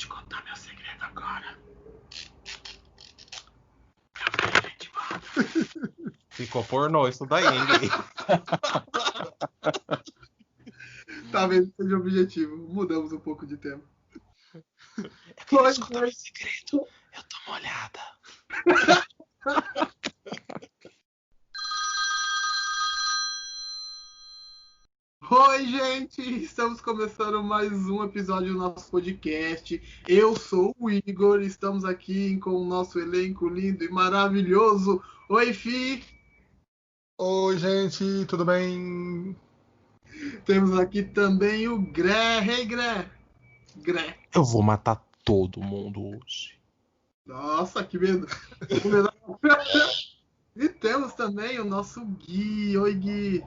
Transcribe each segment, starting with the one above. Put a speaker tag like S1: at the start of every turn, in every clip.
S1: te contar meu segredo agora. Meu velho intimado.
S2: Ficou pornô isso daí, hein, gay?
S1: Talvez seja o objetivo. Mudamos um pouco de tema.
S2: Eu queria te contar meu segredo. Eu tô molhada.
S1: Oi, gente! Estamos começando mais um episódio do nosso podcast. Eu sou o Igor, estamos aqui com o nosso elenco lindo e maravilhoso. Oi, Fi!
S3: Oi, gente, tudo bem?
S1: Temos aqui também o Gré. Hey, Gré! Gré.
S2: Eu vou matar todo mundo hoje.
S1: Nossa, que medo! E temos também o nosso Gui. Oi, Gui!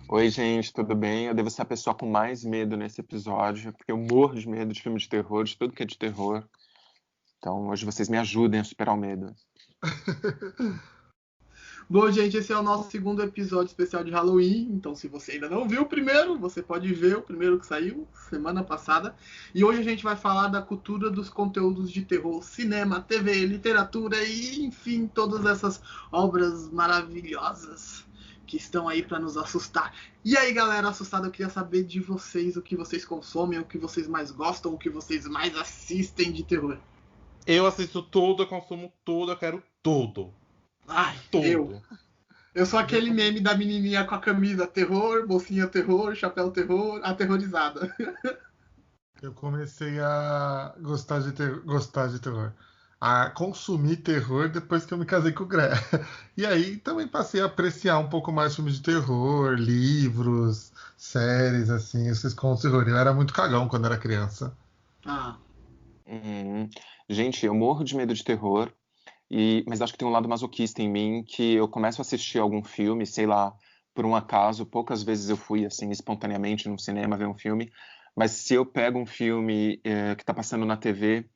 S4: Oi, gente, tudo bem? Eu devo ser a pessoa com mais medo nesse episódio, porque eu morro de medo de filme de terror, de tudo que é de terror. Então, hoje vocês me ajudem a superar o medo.
S1: Bom, gente, esse é o nosso segundo episódio especial de Halloween. Então, se você ainda não viu o primeiro, você pode ver o primeiro que saiu semana passada. E hoje a gente vai falar da cultura dos conteúdos de terror, cinema, TV, literatura e, enfim, todas essas obras maravilhosas que estão aí para nos assustar. E aí, galera assustada, eu queria saber de vocês o que vocês consomem, o que vocês mais gostam, o que vocês mais assistem de terror.
S2: Eu assisto tudo, eu consumo tudo, eu quero tudo.
S1: Ai,
S2: Tudo.
S1: Eu sou aquele meme da menininha com a camisa terror, bolsinha terror, chapéu terror, aterrorizada.
S3: Eu comecei a gostar de terror, a consumir terror depois que eu me casei com o Gré. E aí também passei a apreciar um pouco mais filmes de terror, livros, séries, assim, esses contos de terror. Eu era muito cagão quando era criança.
S1: Ah,
S4: Gente, eu morro de medo de terror, mas acho que tem um lado masoquista em mim que eu começo a assistir algum filme, sei lá, por um acaso. Poucas vezes eu fui, assim, espontaneamente no cinema ver um filme, mas se eu pego um filme que tá passando na TV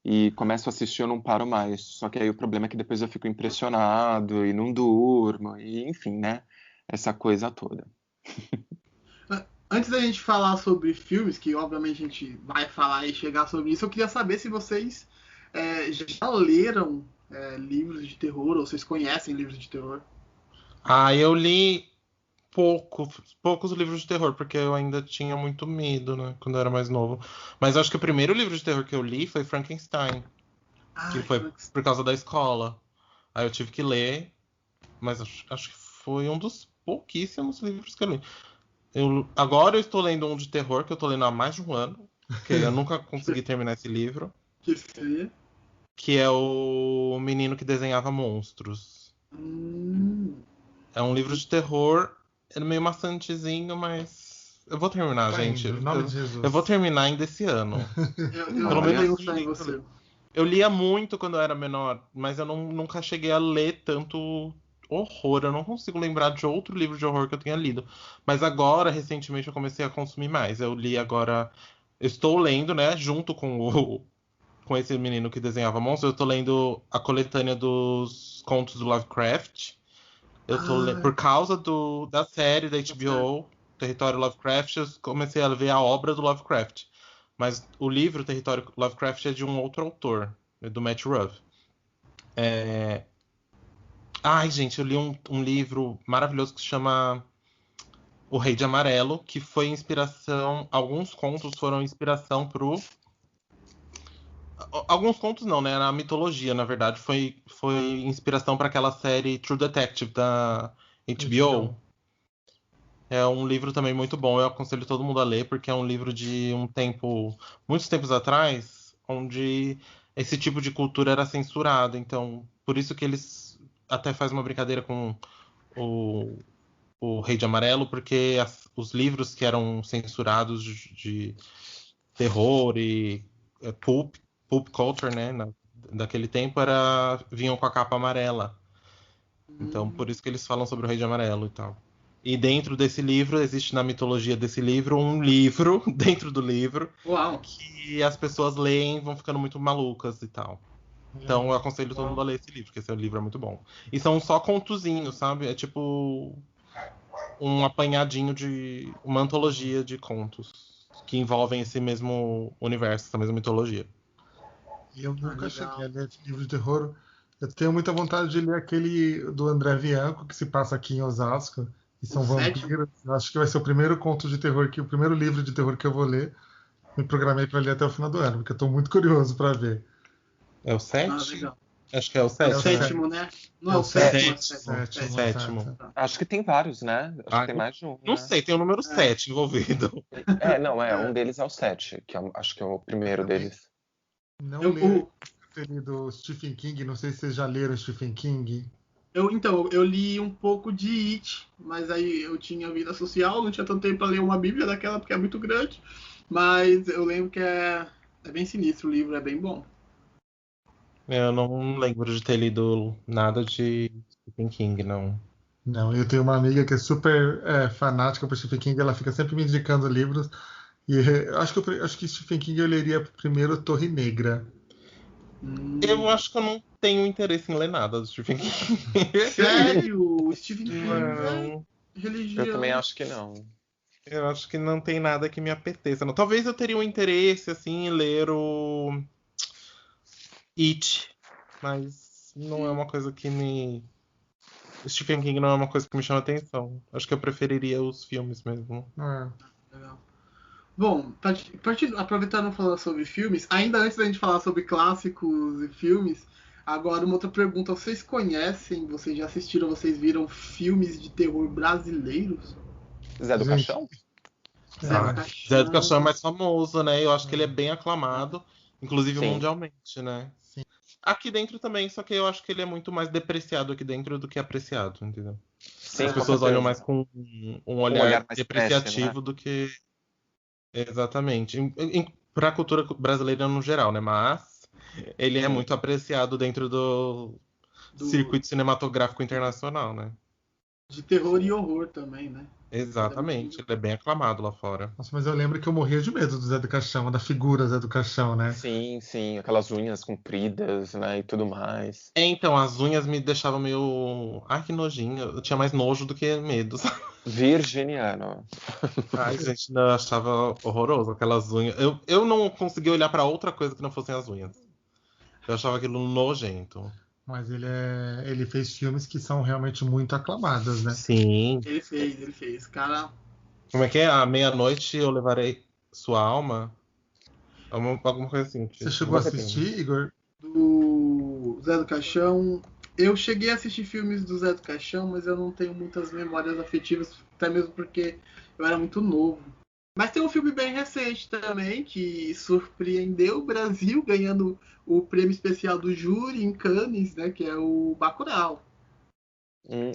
S4: e começo a assistir, eu não paro mais. Só que aí o problema é que depois eu fico impressionado e não durmo, e enfim, né? Essa coisa toda.
S1: antes da gente falar sobre filmes, que obviamente a gente vai falar e chegar sobre isso, eu queria saber se vocês já leram livros de terror, ou vocês conhecem livros de terror.
S2: Ah, eu li poucos livros de terror, porque eu ainda tinha muito medo, né, quando eu era mais novo. Mas acho que o primeiro livro de terror que eu li foi Frankenstein, que
S1: Ai,
S2: foi por causa da escola. Aí eu tive que ler, mas acho que foi um dos pouquíssimos livros que eu li. Agora eu estou lendo um de terror, que eu estou lendo há mais de um ano, porque eu nunca consegui terminar esse livro,
S1: que seria?
S2: que é O Menino que Desenhava Monstros. É um livro de terror, é meio maçantezinho, mas eu vou terminar,
S3: Tá
S2: gente.
S3: indo, em nome de Jesus.
S2: Eu vou terminar ainda esse ano.
S1: Eu
S2: Pelo
S4: Olha,
S2: menos
S1: tenho fé em você.
S2: eu lia muito quando eu era menor, mas eu nunca cheguei a ler tanto horror. Eu não consigo lembrar de outro livro de horror que eu tenha lido. Mas agora, recentemente, eu comecei a consumir mais. Eu li agora. Eu estou lendo, né, junto com esse menino que desenhava monstros, eu tô lendo a coletânea dos contos do Lovecraft. Por causa da série da HBO, Território Lovecraft, eu comecei a ver a obra do Lovecraft. Mas o livro Território Lovecraft é de um outro autor, do Matt Ruff. Ai, gente, eu li um livro maravilhoso que se chama O Rei de Amarelo, que foi inspiração. Alguns contos foram inspiração pro. Alguns contos não, né? Na mitologia, na verdade, foi inspiração para aquela série True Detective da HBO. É um livro também muito bom, eu aconselho todo mundo a ler, porque é um livro de muitos tempos atrás, onde esse tipo de cultura era censurado. Então, por isso que eles até fazem uma brincadeira com o Rei de Amarelo, porque os livros que eram censurados de terror e pulp culture, né, daquele tempo, vinham com a capa amarela. Então, por isso que eles falam sobre o Rei de Amarelo e tal. E dentro desse livro, existe na mitologia desse livro, um livro, dentro do livro,
S1: Uau!
S2: que as pessoas leem e vão ficando muito malucas e tal. Então eu aconselho todo mundo a ler esse livro, porque esse livro é muito bom. E são só contozinhos, sabe? É tipo um apanhadinho uma antologia de contos que envolvem esse mesmo universo, essa mesma mitologia.
S3: Eu nunca
S1: legal.
S3: cheguei a ler livro de terror. Eu tenho muita vontade de ler aquele do André Bianco, que se passa aqui em Osasco, e
S1: O
S3: são
S1: sétimo?
S3: vampiros. Eu acho que vai ser o primeiro conto de terror, o primeiro livro de terror que eu vou ler. Me programei para ler até o final do ano, porque eu estou muito curioso para ver.
S2: É o
S1: Ah,
S2: 7?
S1: legal.
S2: Acho que é o
S1: É o
S2: 7, né?
S1: sétimo, né? Não
S3: É
S1: é
S3: o
S1: o sétimo, é o
S2: sétimo.
S1: sétimo.
S3: sétimo,
S2: Sétimo.
S3: exato.
S4: Acho que tem vários, né? Acho que
S2: Ah,
S4: tem mais de um,
S2: não
S4: né?
S2: sei, tem o número
S1: É.
S2: 7 envolvido.
S4: Um deles é o 7, acho que é o primeiro
S3: Também
S4: deles.
S3: não
S1: Eu,
S3: ler
S1: o-
S3: aquele do Stephen King, não sei se vocês já leram Stephen King.
S1: então, eu li um pouco de It, mas aí eu tinha vida social, não tinha tanto tempo para ler uma Bíblia daquela, porque é muito grande. Mas eu lembro que é bem sinistro o livro, é bem bom.
S2: Eu não lembro de ter lido nada de Stephen King, não.
S3: Não, eu tenho uma amiga que é super fanática por Stephen King, ela fica sempre me indicando livros. E acho que Stephen King eu leria primeiro Torre Negra.
S2: Eu
S1: Hum,
S2: acho que eu não tenho interesse em ler nada do Stephen King.
S1: sério? O Stephen King é
S2: Não,
S4: Eu também
S1: religião.
S4: acho que não.
S2: eu acho que não tem nada que me apeteça. Não. Talvez eu teria um interesse assim em ler o It, mas não é uma coisa que me. Stephen King não é uma coisa que me chama atenção. Acho que eu preferiria os filmes mesmo.
S3: É.
S1: Legal. Bom, aproveitando falar sobre filmes, ainda antes da gente falar sobre clássicos e filmes, agora uma outra pergunta. Vocês conhecem, vocês já assistiram, vocês viram filmes de terror brasileiros?
S4: Zé do
S3: Gente,
S4: Caixão?
S1: Zé do
S2: Ah, Zé do Caixão é
S1: Caixão.
S2: mais famoso, né? Eu acho que ele é bem aclamado, inclusive
S4: Sim.
S2: mundialmente, né?
S3: sim.
S2: Aqui dentro também, só que eu acho que ele é muito mais depreciado aqui dentro do que apreciado, entendeu?
S4: Sim,
S2: As
S4: com
S2: pessoas olham
S4: certeza.
S2: mais com um
S4: Um olhar
S2: olhar
S4: mais trash, né?
S2: depreciativo do que. Exatamente. Para a cultura brasileira no geral, né? Mas ele é
S4: Sim.
S2: muito apreciado dentro do
S1: Do,
S2: circuito cinematográfico internacional, né?
S1: de terror e
S4: Sim.
S1: horror também, né? Ele é
S2: Exatamente.
S1: muito.
S2: Ele é bem aclamado lá fora.
S3: Nossa, mas eu lembro que eu morria de medo do Zé do Caixão, da figura Zé do Caixão, né?
S4: Sim, sim, aquelas unhas compridas, né, e tudo mais.
S2: É, então, as unhas me deixavam meio. Ai, que nojinho. Eu tinha mais nojo do que medo, sabe?
S4: Virginiano.
S2: Ai, gente, não, eu achava horroroso aquelas unhas. Eu não conseguia olhar pra outra coisa que não fossem as unhas. Eu achava aquilo nojento.
S3: Mas ele fez filmes que são realmente muito aclamados, né?
S2: Sim.
S1: Ele fez. Cara,
S2: Como é que é? À meia-noite eu levarei sua alma? Alguma coisa assim.
S3: Você
S2: Tipo.
S3: chegou a
S2: Vou repetindo.
S3: assistir, Igor?
S1: do Zé do Caixão. Eu cheguei a assistir filmes do Zé do Caixão, mas eu não tenho muitas memórias afetivas, até mesmo porque eu era muito novo. Mas tem um filme bem recente também, que surpreendeu o Brasil, ganhando o prêmio especial do júri em Cannes, né, que é o Bacurau.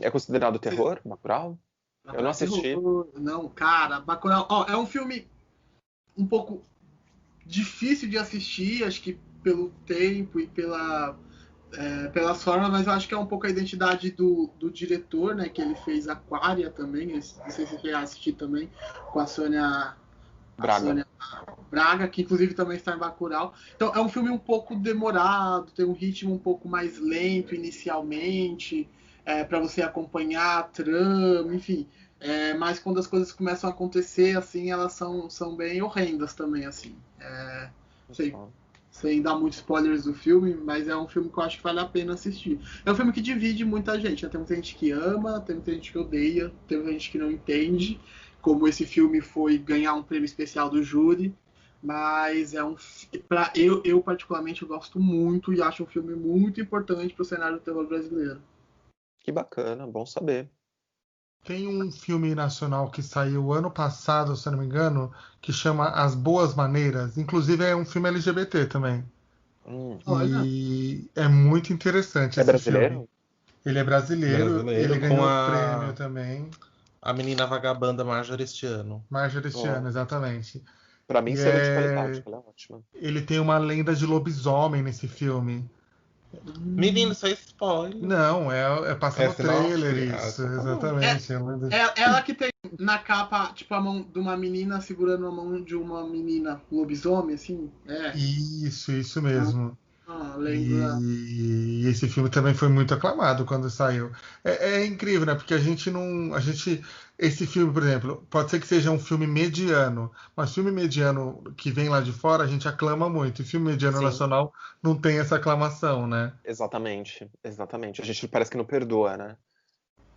S4: É considerado terror, Bacurau? Eu não
S1: Bacurau é
S4: assisti.
S1: terror. Não, cara, Bacurau... Ó, é um filme um pouco difícil de assistir, acho que pelo tempo e pelas formas, mas eu acho que é um pouco a identidade do diretor, né? Que ele fez Aquária também, não sei se você vai assistir também, com a
S4: Braga.
S1: Sônia Braga, que inclusive também está em Bacurau. Então é um filme um pouco demorado, tem um ritmo um pouco mais lento inicialmente, para você acompanhar a trama, enfim. Mas quando as coisas começam a acontecer, assim, elas são bem horrendas também, assim. Sei, sem dar muitos spoilers do filme, mas é um filme que eu acho que vale a pena assistir. É um filme que divide muita gente, né? Tem muita gente que ama, tem muita gente que odeia, tem muita gente que não entende, como esse filme foi ganhar um prêmio especial do júri, mas eu particularmente eu gosto muito e acho um filme muito importante para o cenário do terror brasileiro.
S4: Que bacana, bom saber.
S3: Tem um filme nacional que saiu ano passado, se eu não me engano, que chama As Boas Maneiras. Inclusive é um filme LGBT também.
S4: Hum.
S1: Olha,
S3: E é muito interessante
S4: É
S3: esse filme.
S4: brasileiro?
S3: Ele é brasileiro, ele
S2: Brasileiro com
S3: ganhou o prêmio
S2: a
S3: também.
S2: menina vagabanda Marjorie este ano.
S3: Marjorie este ano,
S4: Ó,
S3: exatamente.
S4: pra mim,
S3: E
S4: selo de qualidade, ela é ótima.
S3: ele tem uma lenda de lobisomem nesse filme.
S2: Menino, isso é spoiler.
S3: Não, passa
S2: É
S3: no trailer
S2: sinopse? Ah,
S3: isso,
S2: então tá bom.
S3: exatamente.
S1: ela que tem na capa, tipo, a mão de uma menina segurando a mão de uma menina lobisomem, assim.
S3: Isso mesmo.
S1: Ah, lembro.
S3: E esse filme também foi muito aclamado quando saiu. É incrível, né? Porque a gente não. Esse filme, por exemplo, pode ser que seja um filme mediano, mas filme mediano que vem lá de fora, a gente aclama muito. E filme mediano
S4: Sim,
S3: nacional não tem essa aclamação, né?
S4: exatamente, exatamente. A gente parece que não perdoa, né?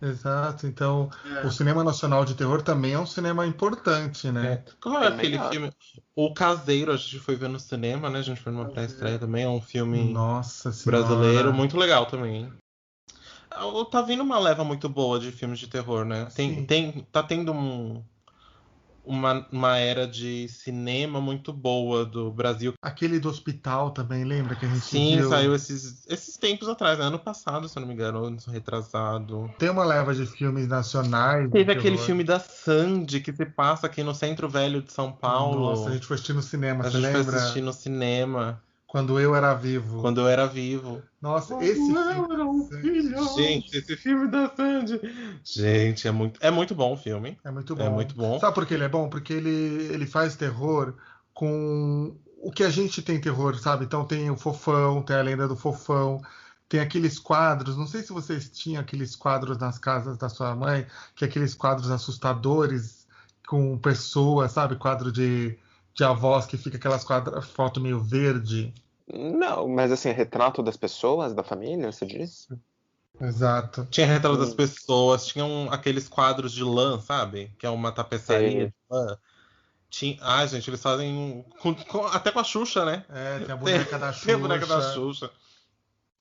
S3: Exato. Então, o
S1: É.
S3: cinema nacional de terror também é um cinema importante,
S2: É.
S3: né?
S2: Qual é
S4: Também
S2: aquele
S4: acho.
S2: filme? O Caseiro, a gente foi ver no cinema, né? A gente foi numa pré-estreia
S1: Prazer.
S2: também. É um filme
S3: Nossa
S2: brasileiro
S3: Senhora.
S2: muito legal também. Tá vindo uma leva muito boa de filmes de terror, né?
S3: Sim.
S2: Tá tendo uma era de cinema muito boa do Brasil.
S3: Aquele do hospital também, lembra que a gente
S2: Sim,
S3: viu?
S2: saiu esses tempos atrás, né? Ano passado, se eu não me engano, ano retrasado.
S3: Tem uma leva de filmes nacionais de
S2: Teve aquele
S3: terror.
S2: filme da Sandy que se passa aqui no Centro Velho de São
S3: Nossa, a
S2: Paulo.
S3: gente foi assistir no cinema,
S2: A
S3: você
S2: gente foi assistir
S3: lembra?
S2: no cinema
S3: Quando eu era vivo.
S2: quando eu era vivo.
S3: Nossa, esse
S1: Quando
S3: filme
S1: eu era um
S3: é
S1: filho.
S2: Gente, esse filme da Sandy. Gente, é muito bom o filme.
S3: é muito
S2: É
S3: bom.
S2: muito bom.
S3: Sabe por que ele é bom? Porque ele faz terror com o que a gente tem terror, sabe? Então tem o Fofão, tem a lenda do Fofão, tem aqueles quadros. Não sei se vocês tinham aqueles quadros nas casas da sua mãe, que é aqueles quadros assustadores com pessoas, sabe? Quadro de avós que fica aquelas foto meio verde.
S4: Não, mas assim, retrato das pessoas, da família, você disse?
S3: Exato.
S2: Tinha retrato das
S4: Hum,
S2: pessoas, tinham aqueles quadros de lã, sabe? Que é uma tapeçaria
S4: sei.
S2: de lã. Gente, eles fazem até com a Xuxa, né?
S3: É, tem a
S2: Tem,
S3: boneca da
S2: tem a boneca da
S3: Xuxa.
S2: Xuxa.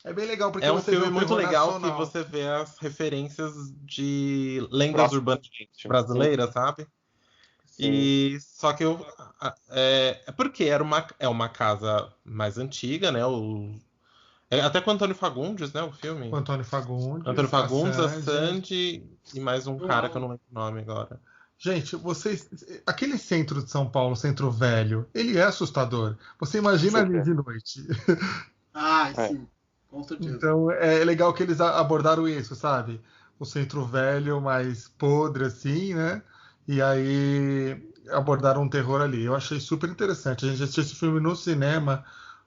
S3: É bem legal porque
S2: É um
S3: você vê
S2: filme
S3: o
S2: muito
S3: terror
S2: legal que
S3: nacional.
S2: você vê as referências de lendas
S4: Próximo da
S2: urbanas
S4: gente.
S2: brasileiras, sabe?
S4: Sim.
S2: E só que é porque é uma casa mais antiga, né? Até com o Antônio Fagundes, né? O
S3: O
S2: filme.
S3: Antônio
S2: Antônio
S3: Fagundes, a
S2: Fagundes, a
S3: Sandy.
S2: Sandy e mais um cara que eu
S1: Uau.
S2: não lembro o nome agora.
S3: Gente, vocês. Aquele centro de São Paulo, centro velho, ele é assustador. Você imagina ali
S4: Super.
S3: de noite.
S1: Ah,
S4: É.
S1: sim, com certeza.
S3: Então é legal que eles abordaram isso, sabe? O centro velho mais podre, assim, né? E aí abordaram um terror ali. Eu achei super interessante. A gente assistiu esse filme no cinema.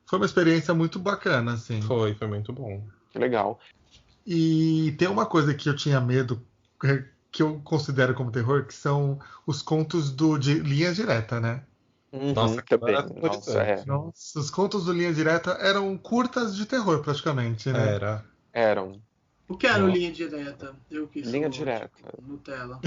S3: Foi uma experiência muito bacana, assim.
S2: Foi muito bom.
S4: Que legal.
S3: E tem uma coisa que eu tinha medo, que eu considero como terror, que são os contos de Linha Direta, né?
S4: Uhum,
S2: Nossa, aquilo
S4: também.
S2: era
S4: Nossa,
S2: aterrorizante.
S3: Nossa, os contos do Linha Direta eram curtas de terror, praticamente, né?
S2: Era.
S4: eram.
S1: O que era o
S2: Nossa.
S1: Linha Direta? Eu que
S4: Linha
S1: sou, tipo,
S4: direta.
S1: Nutella.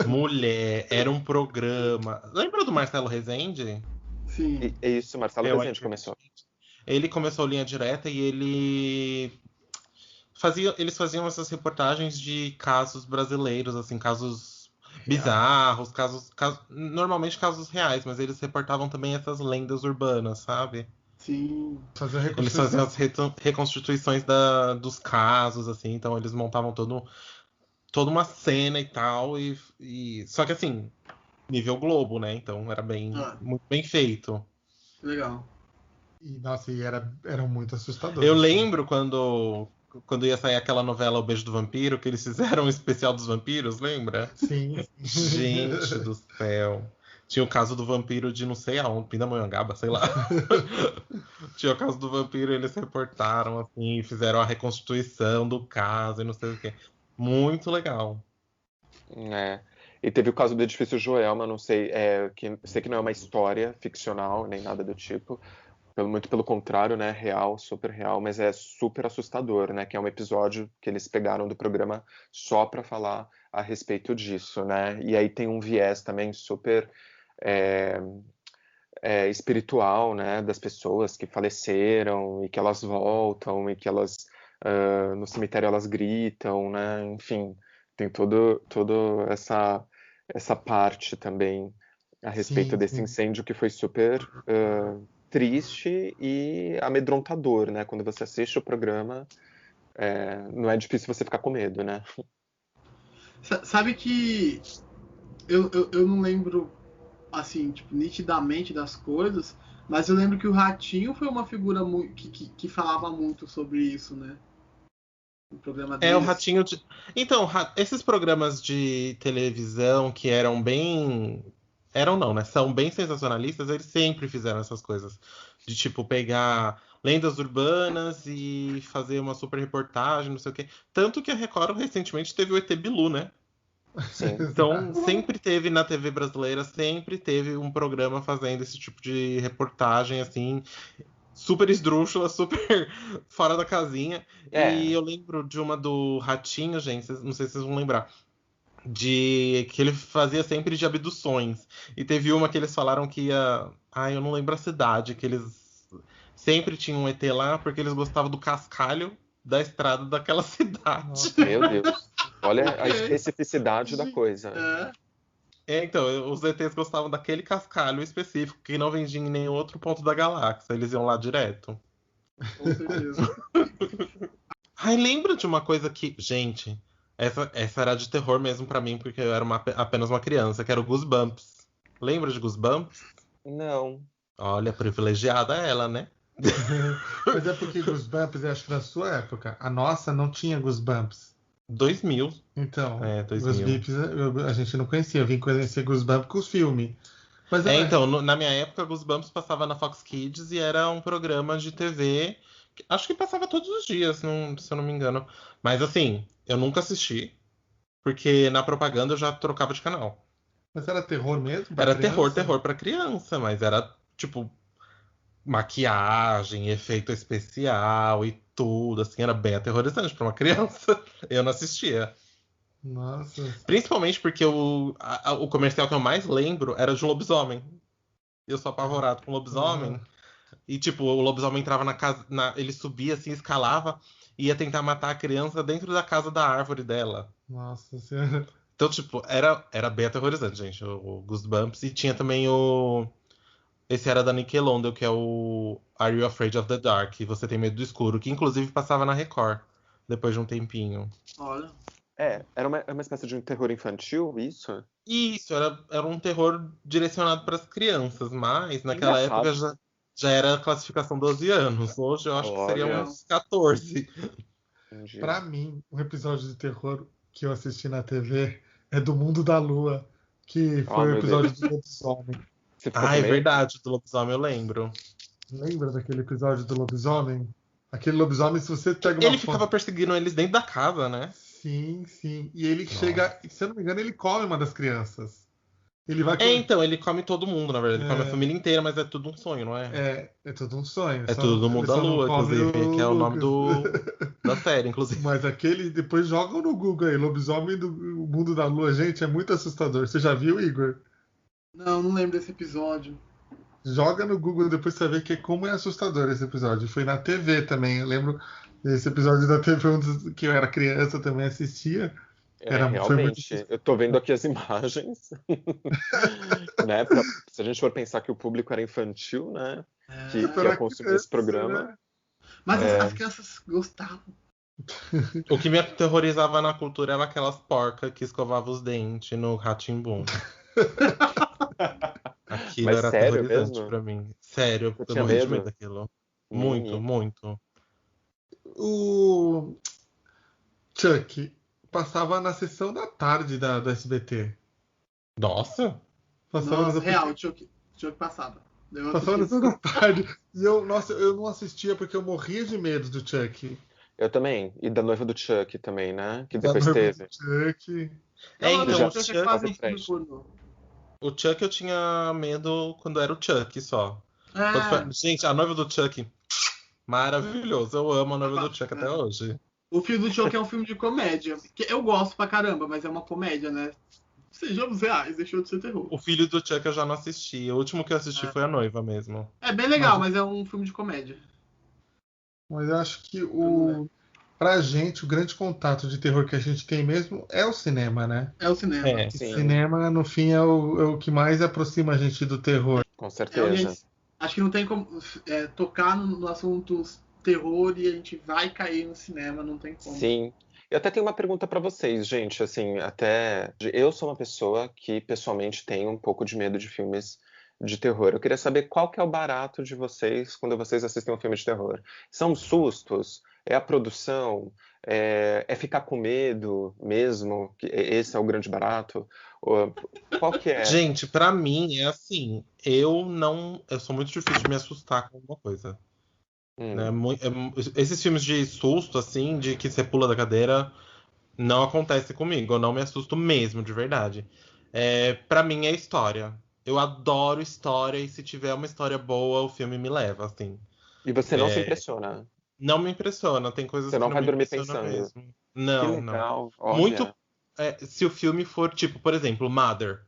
S2: Mulher, era um programa. Lembra do Marcelo Rezende?
S1: Sim.
S4: É isso, Marcelo
S2: É o
S4: Rezende
S2: Arquivo
S4: começou.
S2: X. Ele começou Linha Direta e eles faziam essas reportagens de casos brasileiros, assim, casos bizarros, normalmente casos reais, mas eles reportavam também essas lendas urbanas, sabe?
S1: Sim.
S3: Fazer a
S2: Eles faziam
S3: reconstrução.
S2: as reconstituições dos casos, assim, então eles montavam toda uma cena e tal, só que assim, nível Globo, né? Então era
S1: Ah,
S2: muito bem feito.
S1: legal.
S3: E, nossa, eram muito
S2: Eu
S3: assustadores, sim.
S2: lembro quando ia sair aquela novela O Beijo do Vampiro, que eles fizeram um especial dos vampiros, lembra?
S3: Sim, sim.
S2: Gente do céu. Tinha o caso do vampiro de não sei aonde, Pindamonhangaba, sei lá. Tinha o caso do vampiro, eles reportaram assim, fizeram a reconstituição do caso e não sei o quê. Muito legal.
S4: É. E teve o caso do Edifício Joelma, não sei, sei que não é uma história ficcional, nem nada do tipo. Muito pelo contrário, né? Real, super real, mas é super assustador, né? Que é um episódio que eles pegaram do programa só para falar a respeito disso, né? E aí tem um viés também super é, espiritual, né? Das pessoas que faleceram e que elas voltam e que elas no cemitério elas gritam, né? Enfim, tem todo essa parte também a respeito
S3: Sim,
S4: desse
S3: sim.
S4: incêndio que foi super triste e amedrontador, né? Quando você assiste o programa, não é difícil você ficar com medo, né?
S1: Sabe que eu não lembro, assim, tipo, nitidamente das coisas, mas eu lembro que o Ratinho foi uma figura que falava muito sobre isso, né? O programa
S2: É o
S1: deles.
S2: Ratinho de. Então, esses programas de televisão que eram bem. Eram não, né? São bem sensacionalistas, eles sempre fizeram essas coisas. De tipo, pegar lendas urbanas e fazer uma super reportagem, não sei o quê. Tanto que a Record recentemente teve o ET Bilu, né?
S4: Sim.
S2: Então, sempre teve na TV brasileira, sempre teve um programa fazendo esse tipo de reportagem, assim, super esdrúxula, super fora da casinha. E
S4: É,
S2: eu lembro de uma do Ratinho, gente, não sei se vocês vão lembrar, de que ele fazia sempre de abduções. E teve uma que eles falaram que ia. Ai, eu não lembro a cidade, que eles sempre tinham um ET lá porque eles gostavam do cascalho da estrada daquela cidade.
S3: Nossa.
S4: meu Deus. Olha a
S1: Ok.
S4: especificidade da coisa.
S1: É,
S2: É, então, os ETs gostavam daquele cascalho específico que não vendia em nenhum outro ponto da galáxia. Eles iam lá direto.
S1: com certeza.
S2: Ai, lembra de uma coisa que. Gente, essa era de terror mesmo pra mim, porque eu era apenas uma criança, que era o Goosebumps. Lembra de Goosebumps?
S4: Não.
S2: Olha, privilegiada ela, né?
S3: Mas é porque Goosebumps, eu acho que na sua época, a nossa não tinha Goosebumps.
S2: 2000.
S3: Então,
S2: É, 2000.
S3: Goosebumps a gente não conhecia, eu vim conhecer Goosebumps com os filmes. Mas
S2: É, então, na minha época, Goosebumps passava na Fox Kids e era um programa de TV. Acho que passava todos os dias, se eu não me engano. Mas assim, eu nunca assisti, porque na propaganda eu já trocava de canal.
S3: mas era terror mesmo pra
S2: Era terror,
S3: criança?
S2: terror pra criança, mas era tipo maquiagem, efeito especial e tudo, assim, era bem aterrorizante pra uma criança. Eu não assistia.
S3: Nossa.
S2: Principalmente porque o comercial que eu mais lembro era de um lobisomem. Eu sou apavorado com lobisomem.
S3: Ah,
S2: E, tipo, o lobisomem entrava na casa. Ele subia assim, escalava e ia tentar matar a criança dentro da casa da árvore dela.
S3: nossa senhora.
S2: Então, tipo, era bem aterrorizante, gente, o Goosebumps. E tinha também o. Esse era da Nickelodeon, que é o Are You Afraid of the Dark? Você Tem Medo do Escuro, que inclusive passava na Record depois de um tempinho.
S1: Olha.
S4: Era uma espécie de um terror infantil, isso?
S2: E isso, era um terror direcionado para as crianças, mas
S4: Que
S2: naquela época
S4: engraçado.
S2: já era a classificação 12 anos. Hoje eu acho que seria
S4: Olha,
S1: Legal.
S2: uns 14.
S4: entendi.
S3: Pra mim, um episódio de terror que eu assisti na TV é do Mundo da Lua, que
S4: Oh,
S3: foi o
S4: meu
S3: episódio
S4: Deus.
S3: do lobisomem.
S4: Você ficou
S2: Ah,
S4: com
S2: é
S4: medo?
S2: verdade, do lobisomem eu lembro.
S3: Lembra daquele episódio do lobisomem? Aquele lobisomem, se você pega uma
S2: Ele ficava
S3: foto.
S2: perseguindo eles dentro da casa, né?
S3: Sim, sim. E ele
S2: Nossa.
S3: chega, se eu não me engano, ele come uma das crianças. Ele vai
S2: É,
S3: comer.
S2: então, ele come todo mundo, na verdade. Ele come a
S3: É,
S2: família inteira, mas é tudo um sonho, não é?
S3: é tudo um sonho.
S2: É tudo do
S3: Ele
S2: mundo da
S3: só não
S2: lua,
S3: come
S2: inclusive,
S3: o
S2: que é o nome
S3: Lucas.
S2: da série, inclusive.
S3: Mas aquele, depois jogam no Google aí, lobisomem do Mundo da Lua. Gente, é muito assustador. Você já viu, Igor?
S1: Não, não lembro desse episódio.
S3: Joga no Google depois você vai ver como é assustador esse episódio. Foi na TV também. Eu lembro desse episódio da TV que eu era criança também assistia. Foi muito
S4: Realmente. Eu tô vendo aqui as imagens, né? Se a gente for pensar que o público era infantil, né?
S1: É,
S4: Que ia
S3: era
S4: consumir esse
S3: criança,
S4: programa.
S3: né?
S1: mas
S4: É.
S1: as crianças gostavam.
S2: O que me aterrorizava na cultura era aquelas porcas que escovavam os dentes no Rá-Tim-Bum. Aquilo
S4: Mas
S2: era
S4: sério
S2: aterrorizante
S4: mesmo?
S2: pra mim. Sério,
S4: Você
S2: eu
S4: tinha
S2: morri de medo
S4: medo?
S2: daquilo. Muito,
S4: Menino.
S2: muito.
S3: O Chuck passava na sessão da tarde da SBT.
S2: Nossa!
S3: Passava
S1: Nossa,
S3: na,
S1: real, Chuck passava. Eu
S3: passava na
S1: assisti.
S3: sessão da tarde. E eu, nossa, eu não assistia porque eu morria de medo do Chuck.
S4: Eu também. E da noiva do Chuck também, né? Que
S3: Da
S4: depois
S3: noiva do
S4: teve.
S3: Chuck.
S2: É,
S1: Não,
S2: então,
S1: não,
S4: Já
S2: o
S1: Chuck é
S2: Chuck,
S1: quase
S4: quase
S1: um filme
S4: trash.
S1: pornô.
S2: o Chuck eu tinha medo quando era o Chuck só.
S1: É,
S2: Gente, a noiva do Chuck, maravilhoso. Eu amo a noiva do Chuck até
S1: é.
S2: hoje.
S1: O filme do Chuck é um filme de comédia. Que eu gosto pra caramba, mas é uma comédia, né? Sejamos reais, deixou de ser terror.
S2: O filho do Chuck eu já não assisti. O último que eu assisti foi a noiva mesmo.
S1: É bem
S3: Mas,
S1: legal, mas é um filme de comédia.
S3: mas eu acho que
S1: Eu não lembro.
S3: pra gente, o grande contato de terror que a gente tem mesmo é o cinema, né?
S1: É o cinema.
S2: É.
S3: E
S4: Sim,
S3: cinema, no fim, é o que mais aproxima a gente do terror.
S4: com
S1: É onde a
S4: certeza.
S1: gente, acho que não tem como tocar no assunto terror e a gente vai cair no cinema, não tem como.
S4: Sim. Eu até tenho uma pergunta pra vocês, gente. Assim, eu sou uma pessoa que pessoalmente tem um pouco de medo de filmes de terror. Eu queria saber qual que é o barato de vocês quando vocês assistem um filme de terror. São os sustos? É a produção? É ficar com medo mesmo? Esse é o grande barato? Qual que é?
S2: Gente, pra mim é assim, eu sou muito difícil de me assustar com alguma coisa. Né? Esses filmes de susto, assim, de que você pula da cadeira, não acontece comigo. Eu não me assusto mesmo, de verdade. Para mim é história. Eu adoro história e se tiver uma história boa, o filme me leva, assim.
S4: E você não se impressiona?
S2: Não me impressiona, tem coisas
S4: Você
S2: que
S4: não
S2: não
S4: vai
S2: me
S4: dormir
S2: impressionam
S4: pensando?
S2: mesmo.
S4: Que
S2: Não, não.
S4: legal,
S2: Muito.
S4: olha.
S2: Se o filme for, tipo, por exemplo, Mother.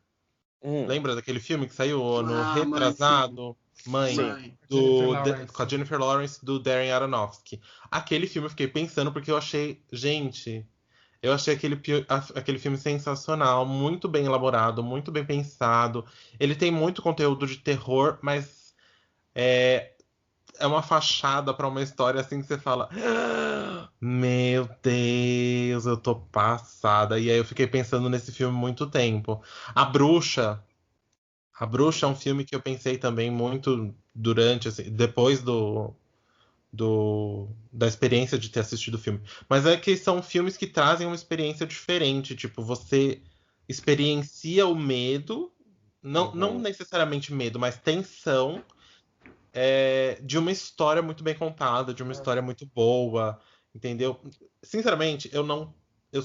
S4: Hum,
S2: Lembra daquele filme que saiu ano
S1: Ah, mãe, sim.
S2: retrasado? Mãe,
S4: sim.
S1: Mãe.
S3: Jennifer
S2: com a
S3: Lawrence.
S2: Jennifer Lawrence do Darren Aronofsky. Aquele filme eu fiquei pensando porque eu achei, gente, eu achei aquele filme sensacional, muito bem elaborado, muito bem pensado. Ele tem muito conteúdo de terror, mas é uma fachada pra uma história assim que você fala: "Ah, meu Deus, eu tô passada." E aí eu fiquei pensando nesse filme muito tempo. A Bruxa. A Bruxa é um filme que eu pensei também muito durante, assim, depois da experiência de ter assistido o filme. Mas é que são filmes que trazem uma experiência diferente. Tipo, você experiencia o medo, não
S4: Uhum.
S2: necessariamente medo, mas tensão, de uma história muito bem contada, de uma história muito boa, entendeu? Sinceramente, eu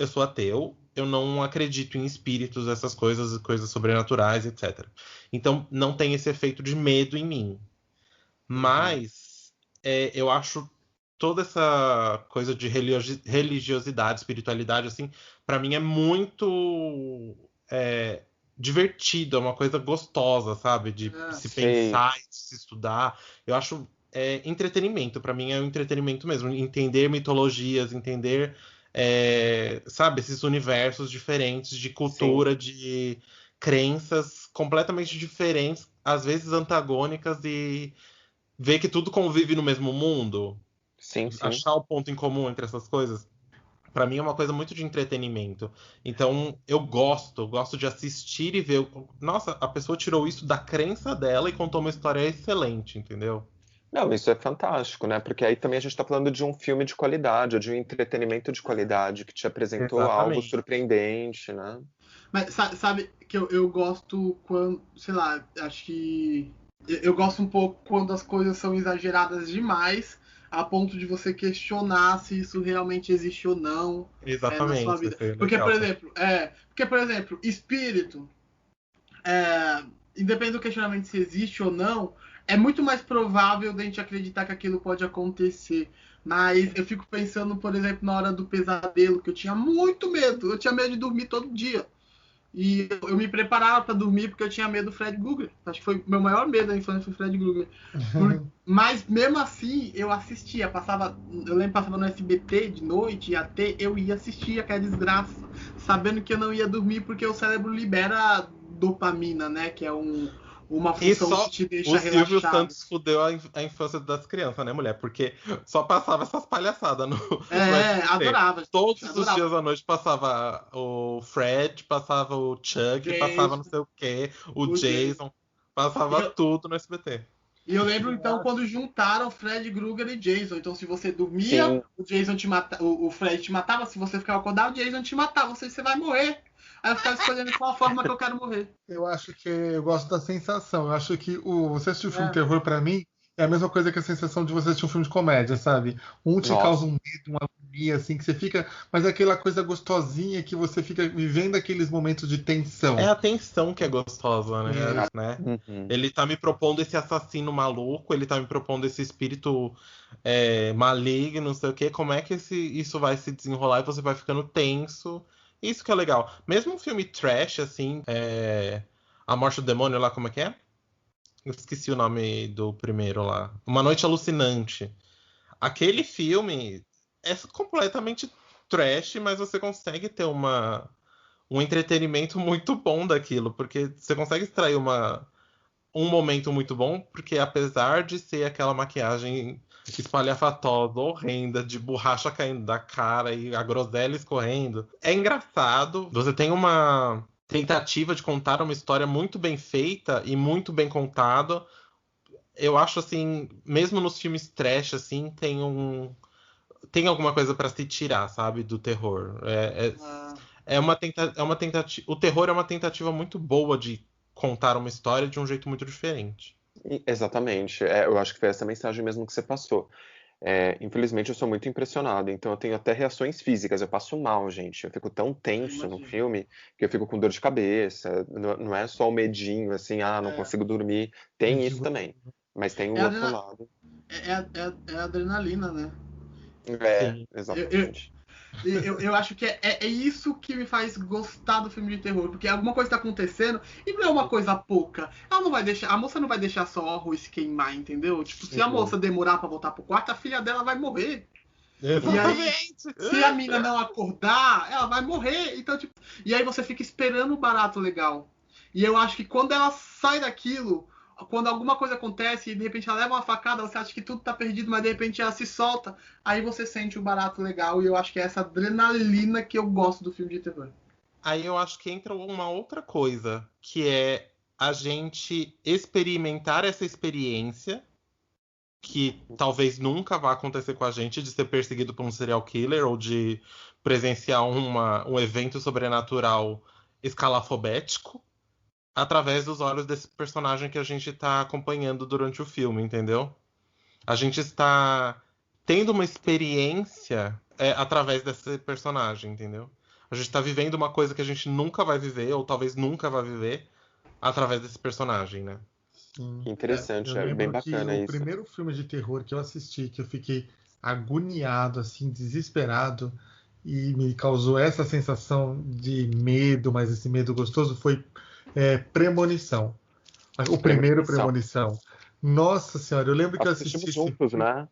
S2: sou ateu, eu não acredito em espíritos, essas coisas, coisas sobrenaturais, etc. Então não tem esse efeito de medo em mim.
S4: Uhum.
S2: Mas eu acho toda essa coisa de religiosidade, espiritualidade, assim, para mim é muito é, divertido, é uma coisa gostosa, sabe? De
S1: É.
S2: se
S4: Sei.
S2: pensar, de se estudar. Eu acho entretenimento, para mim é um entretenimento mesmo. Entender mitologias, entender, sabe, esses universos diferentes de
S4: Sim.
S2: cultura, de crenças completamente diferentes, às vezes antagônicas e ver que tudo convive no mesmo mundo,
S4: Sim, sim.
S2: achar o ponto em comum entre essas coisas, pra mim é uma coisa muito de entretenimento. Então eu gosto de assistir e ver. Nossa, a pessoa tirou isso da crença dela e contou uma história excelente, entendeu?
S4: Não, isso é fantástico, né? Porque aí também a gente está falando de um filme de qualidade, ou de um entretenimento de qualidade, que te apresentou algo
S2: Exatamente.
S4: surpreendente, né?
S1: Mas sabe que eu gosto quando, sei lá, acho que eu gosto um pouco quando as coisas são exageradas demais, a ponto de você questionar se isso realmente existe ou não na sua
S2: Exatamente,
S1: vida.
S2: isso aí é
S1: Porque, por
S2: legal também.
S1: exemplo, espírito, independente do questionamento se existe ou não, é muito mais provável da gente acreditar que aquilo pode acontecer. Mas eu fico pensando, por exemplo, na hora do pesadelo, que eu tinha muito medo. Eu tinha medo de dormir todo dia. E eu me preparava para dormir porque eu tinha medo do Fred Krueger. Acho que foi meu maior medo da infância, foi o Fred Krueger. Mas mesmo assim, eu assistia. Eu lembro que passava no SBT de noite e até eu ia assistir aquela desgraça, sabendo que eu não ia dormir porque o cérebro libera dopamina, né? Que é uma
S2: E
S1: função que
S2: só
S1: te
S2: o
S1: deixa
S2: Silvio
S1: relaxado.
S2: Santos fudeu a infância das crianças, né, mulher? Porque só passava essas palhaçadas no SBT.
S1: Adorava, gente,
S2: Todos os
S1: adorava.
S2: dias à noite passava o Fred, passava o Chuck, passava não
S1: Jason,
S2: sei o quê, o
S1: o Jason.
S2: Jason,
S1: E
S2: passava
S1: eu,
S2: tudo no SBT.
S1: E eu lembro
S3: Eu
S1: então
S3: acho.
S1: quando juntaram Fred Krueger e Jason. Então, se você dormia,
S4: Sim.
S1: o Fred te matava. Se você ficava acordado, o Jason te matava. Você vai morrer. Aí eu ficava escolhendo qual a forma que eu quero morrer.
S3: Eu acho que eu gosto da sensação. Eu acho que você assistir um filme de
S1: É,
S3: terror, pra mim, é a mesma coisa que a sensação de você assistir um filme de comédia, sabe? Um te causa um
S4: Nossa.
S3: medo, uma agonia, assim, que você fica. Mas é aquela coisa gostosinha que você fica vivendo aqueles momentos de
S2: É
S3: tensão.
S2: a tensão que é gostosa,
S3: É,
S2: né?
S4: Uhum.
S2: Ele tá me propondo esse assassino maluco, ele tá me propondo esse espírito maligno, não sei o quê. Como é que isso vai se desenrolar e você vai ficando tenso? Isso que é legal. Mesmo um filme trash, assim, A Morte do Demônio lá, como é que é? Eu esqueci o nome do primeiro lá. Uma Noite Alucinante. Aquele filme é completamente trash, mas você consegue ter um entretenimento muito bom daquilo, porque você consegue extrair um momento muito bom, porque apesar de ser aquela maquiagem espalhafatosa, horrenda, de borracha caindo da cara e a groselha escorrendo, é engraçado. Você tem uma tentativa de contar uma história muito bem feita e muito bem contada. Eu acho assim, mesmo nos filmes trash, assim, tem alguma coisa pra se tirar, sabe, do terror.
S1: é,
S2: É uma tentativa. O terror é uma tentativa muito boa de contar uma história de um jeito muito diferente.
S4: Exatamente. Eu acho que foi essa mensagem mesmo que você passou. Infelizmente, eu sou muito impressionado, então eu tenho até reações físicas. Eu passo mal, gente. Eu fico tão tenso no
S1: Imagino.
S4: filme que eu fico com dor de cabeça. Não é só o medinho, assim, não
S1: É,
S4: consigo dormir.
S3: Eu
S4: Tem isso
S3: digo,
S4: também. Mas tem o
S1: é,
S4: outro
S1: adrena-
S4: lado.
S1: é adrenalina, né?
S2: Sim.
S4: Exatamente.
S1: Eu acho que é isso que me faz gostar do filme de terror, porque alguma coisa tá acontecendo e não é uma coisa pouca. Ela não vai deixar, a moça não vai deixar só o arroz queimar, entendeu? Tipo, se a moça demorar pra voltar pro quarto, a filha dela vai morrer. E aí, se a mina não acordar, ela vai morrer. Então, tipo, e aí você fica esperando o barato legal. E eu acho que quando ela sai daquilo, quando alguma coisa acontece e de repente ela leva uma facada, você acha que tudo tá perdido, mas de repente ela se solta, aí você sente o barato legal. E eu acho que é essa adrenalina que eu gosto do filme de terror.
S2: Aí eu acho que entra uma outra coisa, que é a gente experimentar essa experiência que talvez nunca vá acontecer com a gente, de ser perseguido por um serial killer ou de presenciar um evento sobrenatural escalafobético através dos olhos desse personagem que a gente está acompanhando durante o filme, entendeu? A gente está tendo uma experiência através desse personagem, entendeu? A gente está vivendo uma coisa que a gente nunca vai viver, ou talvez nunca vai viver, através desse personagem, né?
S3: sim.
S4: Que
S1: É.
S3: Eu
S4: interessante, é bem
S3: lembro que
S4: bacana
S3: o
S4: isso.
S3: primeiro filme de terror que eu assisti, que eu fiquei agoniado, assim, desesperado, e me causou essa sensação de medo, mas esse medo gostoso, foi Premonição. O primeiro
S4: Premonição.
S3: Premonição. Nossa Senhora, eu lembro que eu assisti
S4: Assistimos
S3: esse
S4: juntos,
S3: filme.
S4: né?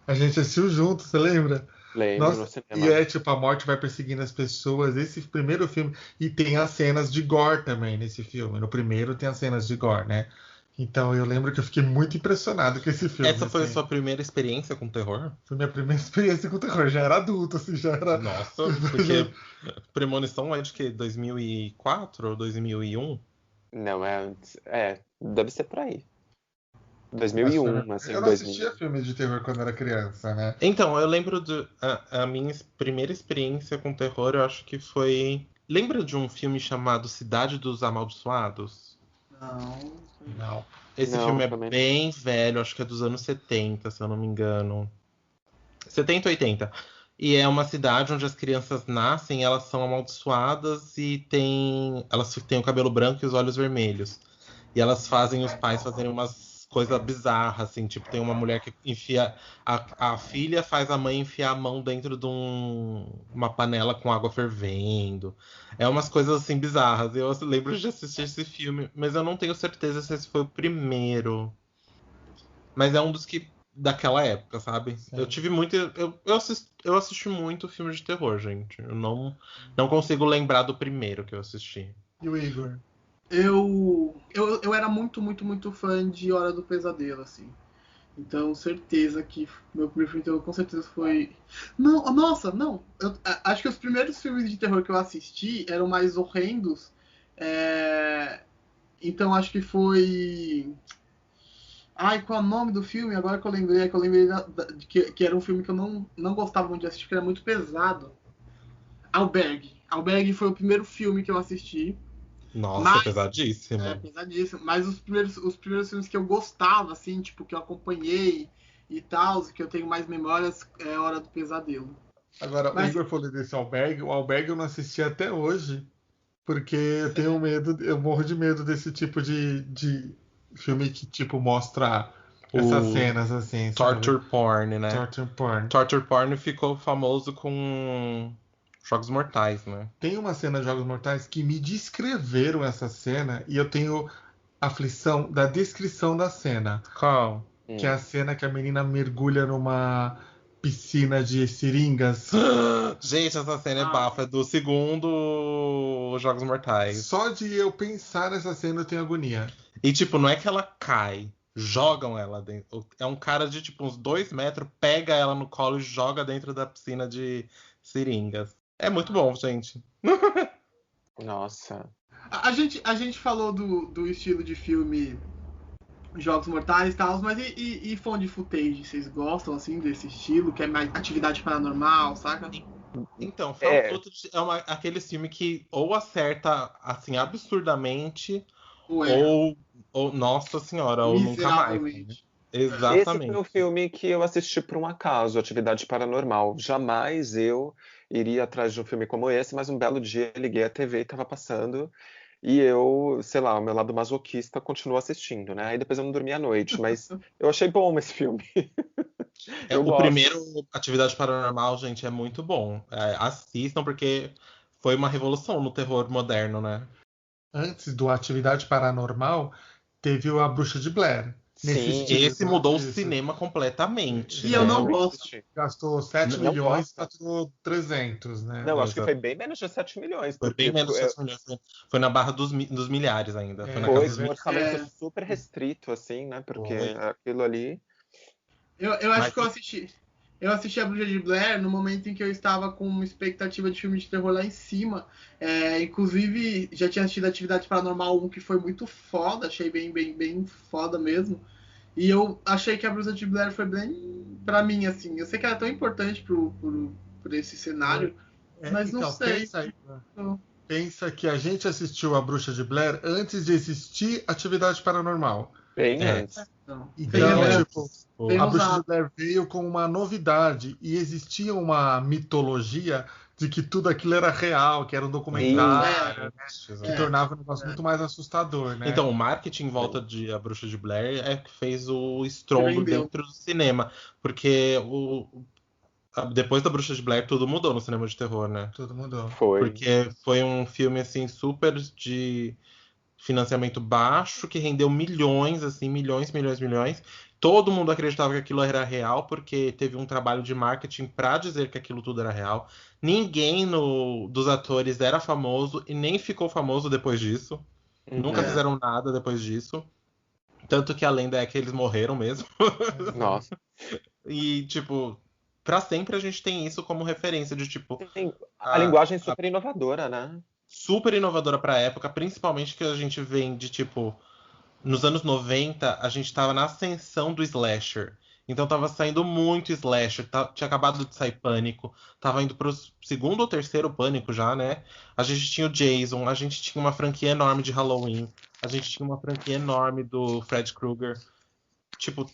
S3: A gente assistiu junto, você lembra?
S4: Lembro, no
S3: Nossa, e
S4: cinema.
S3: tipo, a morte vai perseguindo as pessoas. Esse primeiro filme. E tem as cenas de gore também nesse filme. No primeiro tem as cenas de gore, né? Então eu lembro que eu fiquei muito impressionado com esse filme,
S2: Essa foi a
S3: assim.
S2: sua primeira experiência com terror?
S3: Foi minha primeira experiência com terror. Já era adulto, assim, já era.
S2: Nossa, porque Premonição é de que? 2004 ou 2001?
S4: Não, é antes. Deve ser por aí.
S3: Acho que foi minha-
S4: 2001,
S3: Eu
S4: assim,
S3: não assistia
S4: 2000.
S3: filmes de terror quando era criança, né?
S2: Então, eu lembro a minha primeira experiência com terror, eu acho que foi. Lembra de um filme chamado Cidade dos Amaldiçoados?
S1: Não.
S3: Não.
S2: Esse
S4: Não,
S2: filme é
S4: também não.
S2: bem velho, acho que é dos anos 70, se eu não me engano. 70, 80. E é uma cidade onde as crianças nascem, elas são amaldiçoadas e elas têm o cabelo branco e os olhos vermelhos. E elas fazem os pais fazerem umas coisas bizarras, assim, tipo, tem uma mulher que enfia. A filha faz a mãe enfiar a mão dentro de uma panela com água fervendo. É umas coisas assim bizarras. Eu lembro de assistir esse filme, mas eu não tenho certeza se esse foi o primeiro. Mas é um dos que. Daquela época, sabe? Eu
S3: Sim.
S2: tive muito. Eu assisti muito filme de terror, gente. Eu não consigo lembrar do primeiro que eu assisti.
S3: E o Igor?
S1: Eu era muito, muito, muito fã de Hora do Pesadelo, assim. Então, certeza que meu primeiro filme de terror com certeza foi. Não, nossa, não. Acho que os primeiros filmes de terror que eu assisti eram mais horrendos. É, Então, acho que foi. Ai, qual é o nome do filme? Agora que eu lembrei, que era um filme que eu não gostava muito de assistir, porque era muito pesado. Albergue. Albergue foi o primeiro filme que eu assisti.
S2: Nossa,
S1: Mas
S2: pesadíssimo.
S1: pesadíssimo. Mas os primeiros filmes que eu gostava, assim, tipo, que eu acompanhei e tal, que eu tenho mais memórias, é Hora do Pesadelo.
S3: Agora, o
S1: Mas,
S3: Igor falou desse Albergue. O Albergue eu não assisti até hoje, porque eu tenho medo, eu morro de medo desse tipo de filme que, tipo, mostra essas
S2: O
S3: cenas, assim, sabe?
S2: Torture Porn, né?
S3: Torture porn.
S2: Torture Porn ficou famoso com Jogos Mortais, né?
S3: Tem uma cena de Jogos Mortais que me descreveram essa cena e eu tenho aflição da descrição da cena.
S2: Qual?
S3: Que é a cena que a menina mergulha numa piscina de seringas.
S2: Gente, essa cena é bafa, é do segundo Jogos Mortais.
S3: Só de eu pensar nessa cena eu tenho agonia.
S2: E, tipo, não é que ela cai, jogam ela dentro. É um cara de, tipo, uns 2 metros, pega ela no colo e joga dentro da piscina de seringas. É muito bom, gente.
S4: Nossa.
S1: a gente falou do estilo de filme Jogos Mortais e tal, mas e found footage? Vocês gostam, assim, desse estilo? Que é mais atividade paranormal, saca?
S2: Então, Found
S4: É,
S2: Footage é aquele filme que ou acerta, assim, absurdamente, ou Nossa Senhora, ou Nunca Mais. Né?
S1: Miseravelmente.
S4: Esse foi um
S2: Exatamente.
S4: filme que eu assisti por um acaso, Atividade Paranormal. Jamais eu iria atrás de um filme como esse, mas um belo dia liguei a TV e estava passando. E eu, sei lá, o meu lado masoquista continuou assistindo, né? Aí depois eu não dormi à noite, mas eu achei bom esse filme. Eu
S2: O
S4: gosto.
S2: primeiro Atividade Paranormal, gente, é muito bom. Assistam, porque foi uma revolução no terror moderno, né?
S3: Antes do Atividade Paranormal, teve o A Bruxa de Blair. Nesse
S4: Sim,
S3: estilo.
S2: Esse mudou o
S3: Isso.
S2: cinema completamente,
S1: E eu
S3: Esse
S2: né?
S1: não
S4: também
S1: gosto.
S4: assisti.
S3: gastou 7
S4: Não
S3: milhões e
S4: gosta?
S3: faturou 300, né?
S4: Não, acho que
S2: Exato.
S4: foi bem menos de 7 milhões,
S2: Foi bem
S4: porque
S2: menos de 7 milhões. Foi na barra dos milhares ainda. Foi na casa
S3: É,
S4: foi
S2: dos
S4: com um
S2: milhares.
S4: orçamento
S1: É,
S4: super restrito, assim, né? Porque
S2: Foi.
S4: aquilo ali.
S1: eu acho
S2: Mas
S1: que eu assisti. Eu assisti a Bruxa de Blair no momento em que eu estava com uma expectativa de filme de terror lá em cima. Inclusive, já tinha assistido Atividade Paranormal 1, que foi muito foda. Achei bem foda mesmo. E eu achei que a Bruxa de Blair foi bem pra mim, assim. Eu sei que ela é tão importante por esse cenário, mas não
S3: então,
S1: sei.
S3: pensa aí. Pensa que a gente assistiu A Bruxa de Blair antes de existir Atividade Paranormal.
S4: Bem
S2: É,
S4: antes.
S1: Não.
S2: bem
S3: Então,
S1: É,
S3: tipo,
S2: antes. Pô.
S1: bem
S3: A Bruxa de
S1: usado.
S3: Blair veio com uma novidade e existia uma mitologia de que tudo aquilo era real, que era um
S1: É,
S3: documentário, que
S2: Exatamente.
S3: tornava o negócio
S1: é.
S3: muito mais assustador, né?
S2: Então, o marketing em volta de A Bruxa de Blair é que fez o
S1: Que
S2: estrondo
S1: vendeu.
S2: dentro do cinema. Porque depois da Bruxa de Blair, tudo mudou no cinema de terror, né?
S3: Tudo mudou.
S4: Foi.
S2: Porque foi um filme, assim, super de financiamento baixo, que rendeu milhões, assim, milhões. Todo mundo acreditava que aquilo era real, porque teve um trabalho de marketing pra dizer que aquilo tudo era real. Ninguém dos atores era famoso e nem ficou famoso depois disso. Nunca
S4: Uhum.
S1: É.
S2: fizeram nada depois disso. Tanto que a lenda é que eles morreram mesmo.
S3: Exato.
S4: Nossa.
S2: E, tipo, pra sempre a gente tem isso como referência de, tipo,
S4: Sim, a
S2: a,
S4: linguagem
S2: a
S4: super inovadora, né?
S2: super inovadora pra época, principalmente que a gente vem de, tipo, nos anos 90, a gente tava na ascensão do slasher. Então tava saindo muito slasher, tinha acabado de sair Pânico, tava indo pro segundo ou terceiro Pânico já, né? A gente tinha o Jason, a gente tinha uma franquia enorme de Halloween, a gente tinha uma franquia enorme do Fred Krueger. Tipo,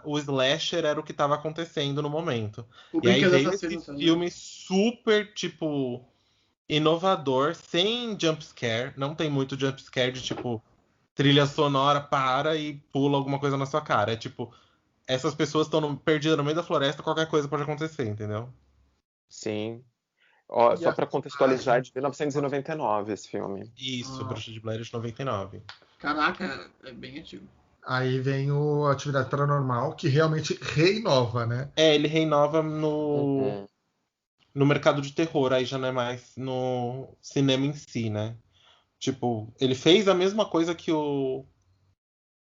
S2: o slasher era o que tava acontecendo no momento.
S1: O
S2: E aí
S1: Brinquedo
S2: veio esse
S1: Assassino também.
S2: filme super, tipo, inovador, sem jumpscare. Não tem muito jumpscare de, tipo, trilha sonora para e pula alguma coisa na sua cara. É tipo, essas pessoas estão perdidas no meio da floresta, qualquer coisa pode acontecer, entendeu?
S4: Sim. Ó,
S3: E
S4: só
S3: a
S4: para contextualizar, é
S3: filmagem.
S4: de 1999 esse filme.
S2: Isso,
S1: Ah,
S2: Bruxa de Blair de 99.
S1: caraca, é bem antigo.
S3: Aí vem o Atividade Paranormal, que realmente reinova, né?
S2: Ele reinova no,
S4: Uhum.
S2: no mercado de terror, aí já não é mais no cinema em si, né? Tipo, ele fez a mesma coisa que o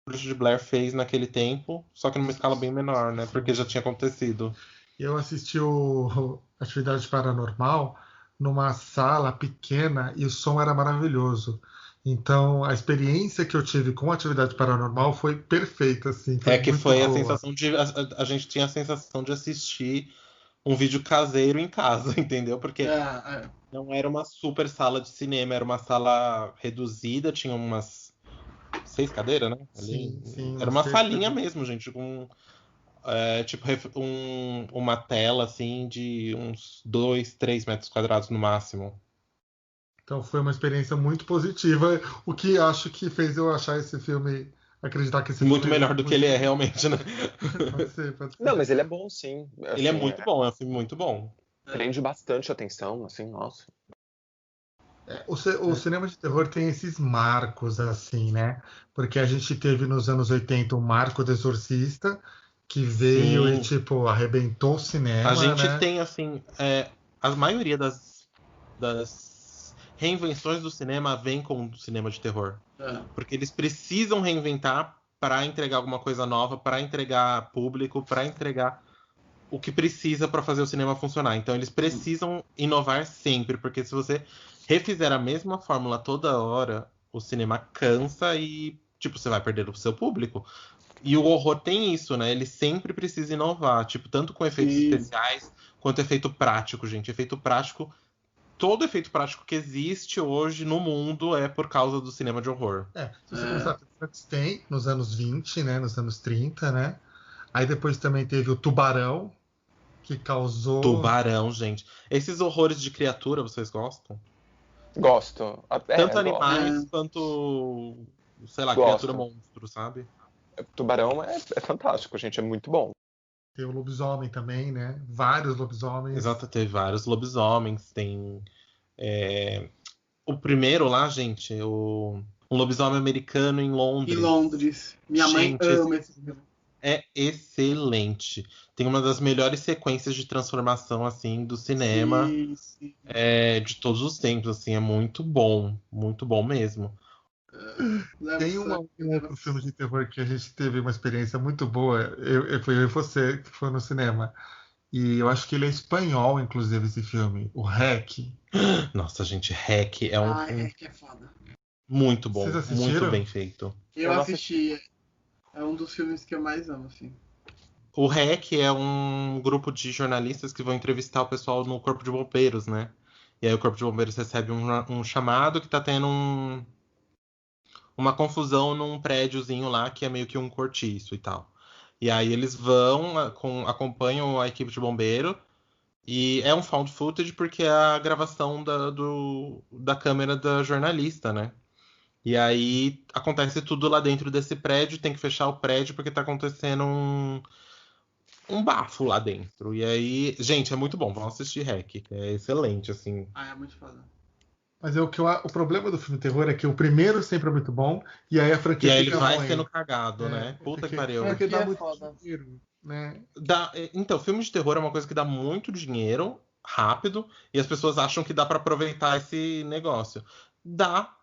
S2: Bruxa de Blair fez naquele tempo, só que numa escala bem menor, né? Porque já tinha acontecido.
S3: Eu assisti o Atividade Paranormal numa sala pequena e o som era maravilhoso. Então, a experiência que eu tive com Atividade Paranormal foi perfeita, assim, foi
S2: É que
S3: muito
S2: foi a
S3: boa.
S2: sensação de. A gente tinha a sensação de assistir um vídeo caseiro em casa, entendeu?
S1: É,
S2: Porque não era uma super sala de cinema, era uma sala reduzida, tinha umas 6 cadeiras, né? Ali.
S3: Sim, sim,
S2: Era
S3: uma
S2: uma
S3: sexta.
S2: salinha mesmo, gente, com tipo uma tela assim de uns 2, 3 metros quadrados no máximo.
S3: Então, foi uma experiência muito positiva, o que acho que fez eu achar esse filme, acreditar que esse
S2: Muito
S3: filme é
S2: melhor do que ele
S3: muito
S2: é
S3: bom.
S2: realmente, né?
S3: Pode ser, pode
S4: Não,
S3: ser.
S4: mas ele é bom, sim.
S2: Ele é
S4: Assim,
S2: muito bom, é um filme muito bom.
S1: é,
S4: prende bastante atenção, assim, nossa.
S3: O cinema de terror tem esses marcos, assim, né? Porque a gente teve nos anos 80 o Marco do Exorcista, que veio e,
S2: Sim,
S3: tipo, arrebentou o
S2: a
S3: cinema,
S2: gente
S3: né?
S2: tem assim, a maioria das reinvenções do cinema vem com o cinema de terror.
S1: é.
S2: Porque eles precisam reinventar para entregar alguma coisa nova, para entregar público, para entregar o que precisa para fazer o cinema funcionar. Então eles precisam inovar sempre, porque se você refizer a mesma fórmula toda hora, o cinema cansa e tipo, você vai perder o seu público. E o horror tem isso, né? Ele sempre precisa inovar, tipo, tanto com efeitos
S1: Sim.
S2: especiais quanto efeito prático, gente. Efeito prático todo efeito prático que existe hoje no mundo é por causa do cinema de horror.
S3: Se você começar a Frankenstein nos anos 20, né? Nos anos 30, né? Aí depois também teve o Tubarão, que causou...
S2: Tubarão, gente. Esses horrores de criatura, vocês gostam?
S4: Gosto.
S2: Tanto
S4: Gosto.
S2: animais quanto, sei lá,
S4: Gosto.
S2: criatura monstro, sabe?
S4: Tubarão é fantástico, gente. É muito bom.
S3: Tem o lobisomem também, né? Vários lobisomens.
S2: Exato, teve vários lobisomens. Tem o primeiro lá, gente, um lobisomem americano em Londres.
S1: Em Londres. Minha mãe ama esse filme.
S2: É excelente. Tem uma das melhores sequências de transformação assim do cinema,
S1: Sim.
S2: de todos os tempos, assim, é muito bom mesmo.
S3: Tem um outro filme de terror que a gente teve uma experiência muito boa. Foi eu e você que foi no cinema. E eu acho que ele é espanhol, inclusive, esse filme. O REC.
S2: Nossa, gente, REC é um filme
S1: REC é foda.
S2: muito bom,
S3: Vocês assistiram?
S2: muito bem feito.
S1: Eu assisti. É um dos filmes que eu mais amo, assim.
S2: O REC é um grupo de jornalistas que vão entrevistar o pessoal no Corpo de Bombeiros, né? E aí o Corpo de Bombeiros recebe um chamado que tá tendo uma confusão num prédiozinho lá que é meio que um cortiço e tal. E aí eles vão, acompanham a equipe de bombeiro e é um found footage porque é a gravação da câmera da jornalista, né? E aí acontece tudo lá dentro desse prédio, tem que fechar o prédio porque tá acontecendo um bafo lá dentro. E aí, gente, é muito bom, vão assistir REC, é excelente, assim.
S1: É muito foda.
S3: Mas o problema do filme terror é que o primeiro sempre é muito bom, e aí a franquia
S2: E aí ele
S3: fica
S2: vai
S3: ruim.
S2: sendo cagado, né? Puta que pariu.
S3: Porque dá
S1: É
S3: muito
S1: foda.
S3: dinheiro, né?
S2: Então, filme de terror é uma coisa que dá muito dinheiro, rápido, e as pessoas acham que dá pra aproveitar esse negócio. Dá,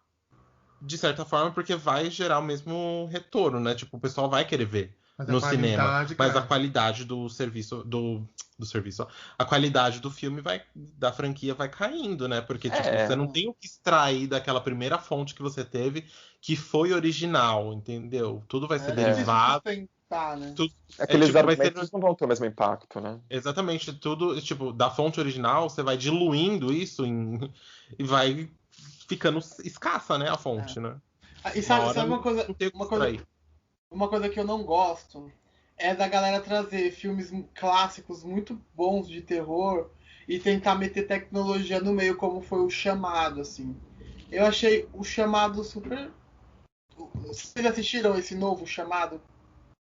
S2: de certa forma, porque vai gerar o mesmo retorno, né? Tipo, o pessoal vai querer ver
S3: Mas
S2: no
S3: a
S2: cinema.
S3: qualidade,
S2: Mas a
S3: cara,
S2: qualidade do serviço, do serviço, ó, a qualidade do filme da franquia vai caindo, né? Porque, tipo, você não tem o que extrair daquela primeira fonte que você teve, que foi original, entendeu? Tudo vai ser derivado.
S1: Sustentar, né?
S4: Aqueles
S2: tipo, vai
S4: argumentos
S2: ser-
S4: não vão ter o mesmo impacto, né?
S2: Exatamente, tudo, tipo, da fonte original, você vai diluindo isso e vai ficando escassa, né, a fonte, né?
S1: E
S2: Uma
S1: sabe
S2: hora
S1: uma coisa,
S2: não tem o que
S1: uma coisa,
S2: extrair.
S1: uma coisa que eu não gosto é da galera trazer filmes clássicos muito bons de terror e tentar meter tecnologia no meio, como foi o Chamado, assim. Eu achei o Chamado super... Vocês assistiram esse novo Chamado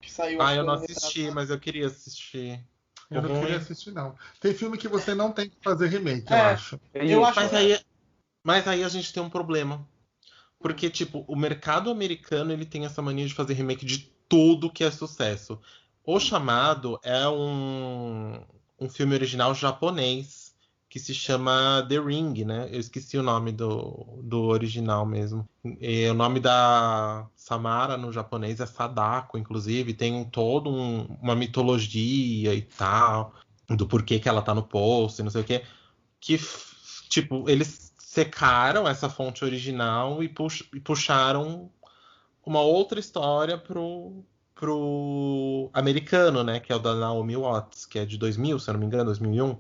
S1: que saiu?
S2: Ah,
S1: acho
S2: eu
S1: que
S2: não
S1: ano
S2: assisti,
S1: retrasado?
S2: mas eu queria assistir.
S3: eu não queria assistir, não. Tem filme que você não tem que fazer remake, eu acho.
S1: Eu acho
S2: Mas aí a gente tem um problema. Porque, tipo, o mercado americano ele tem essa mania de fazer remake de tudo que é sucesso. O Chamado é um filme original japonês que se chama The Ring, né? Eu esqueci o nome do original mesmo. E o nome da Samara no japonês é Sadako, inclusive. Tem todo uma mitologia e tal, do porquê que ela tá no poço e não sei o quê. Que, tipo, eles secaram essa fonte original e puxaram uma outra história pro americano, né? Que é o da Naomi Watts, que é de 2000, se eu não me engano, 2001.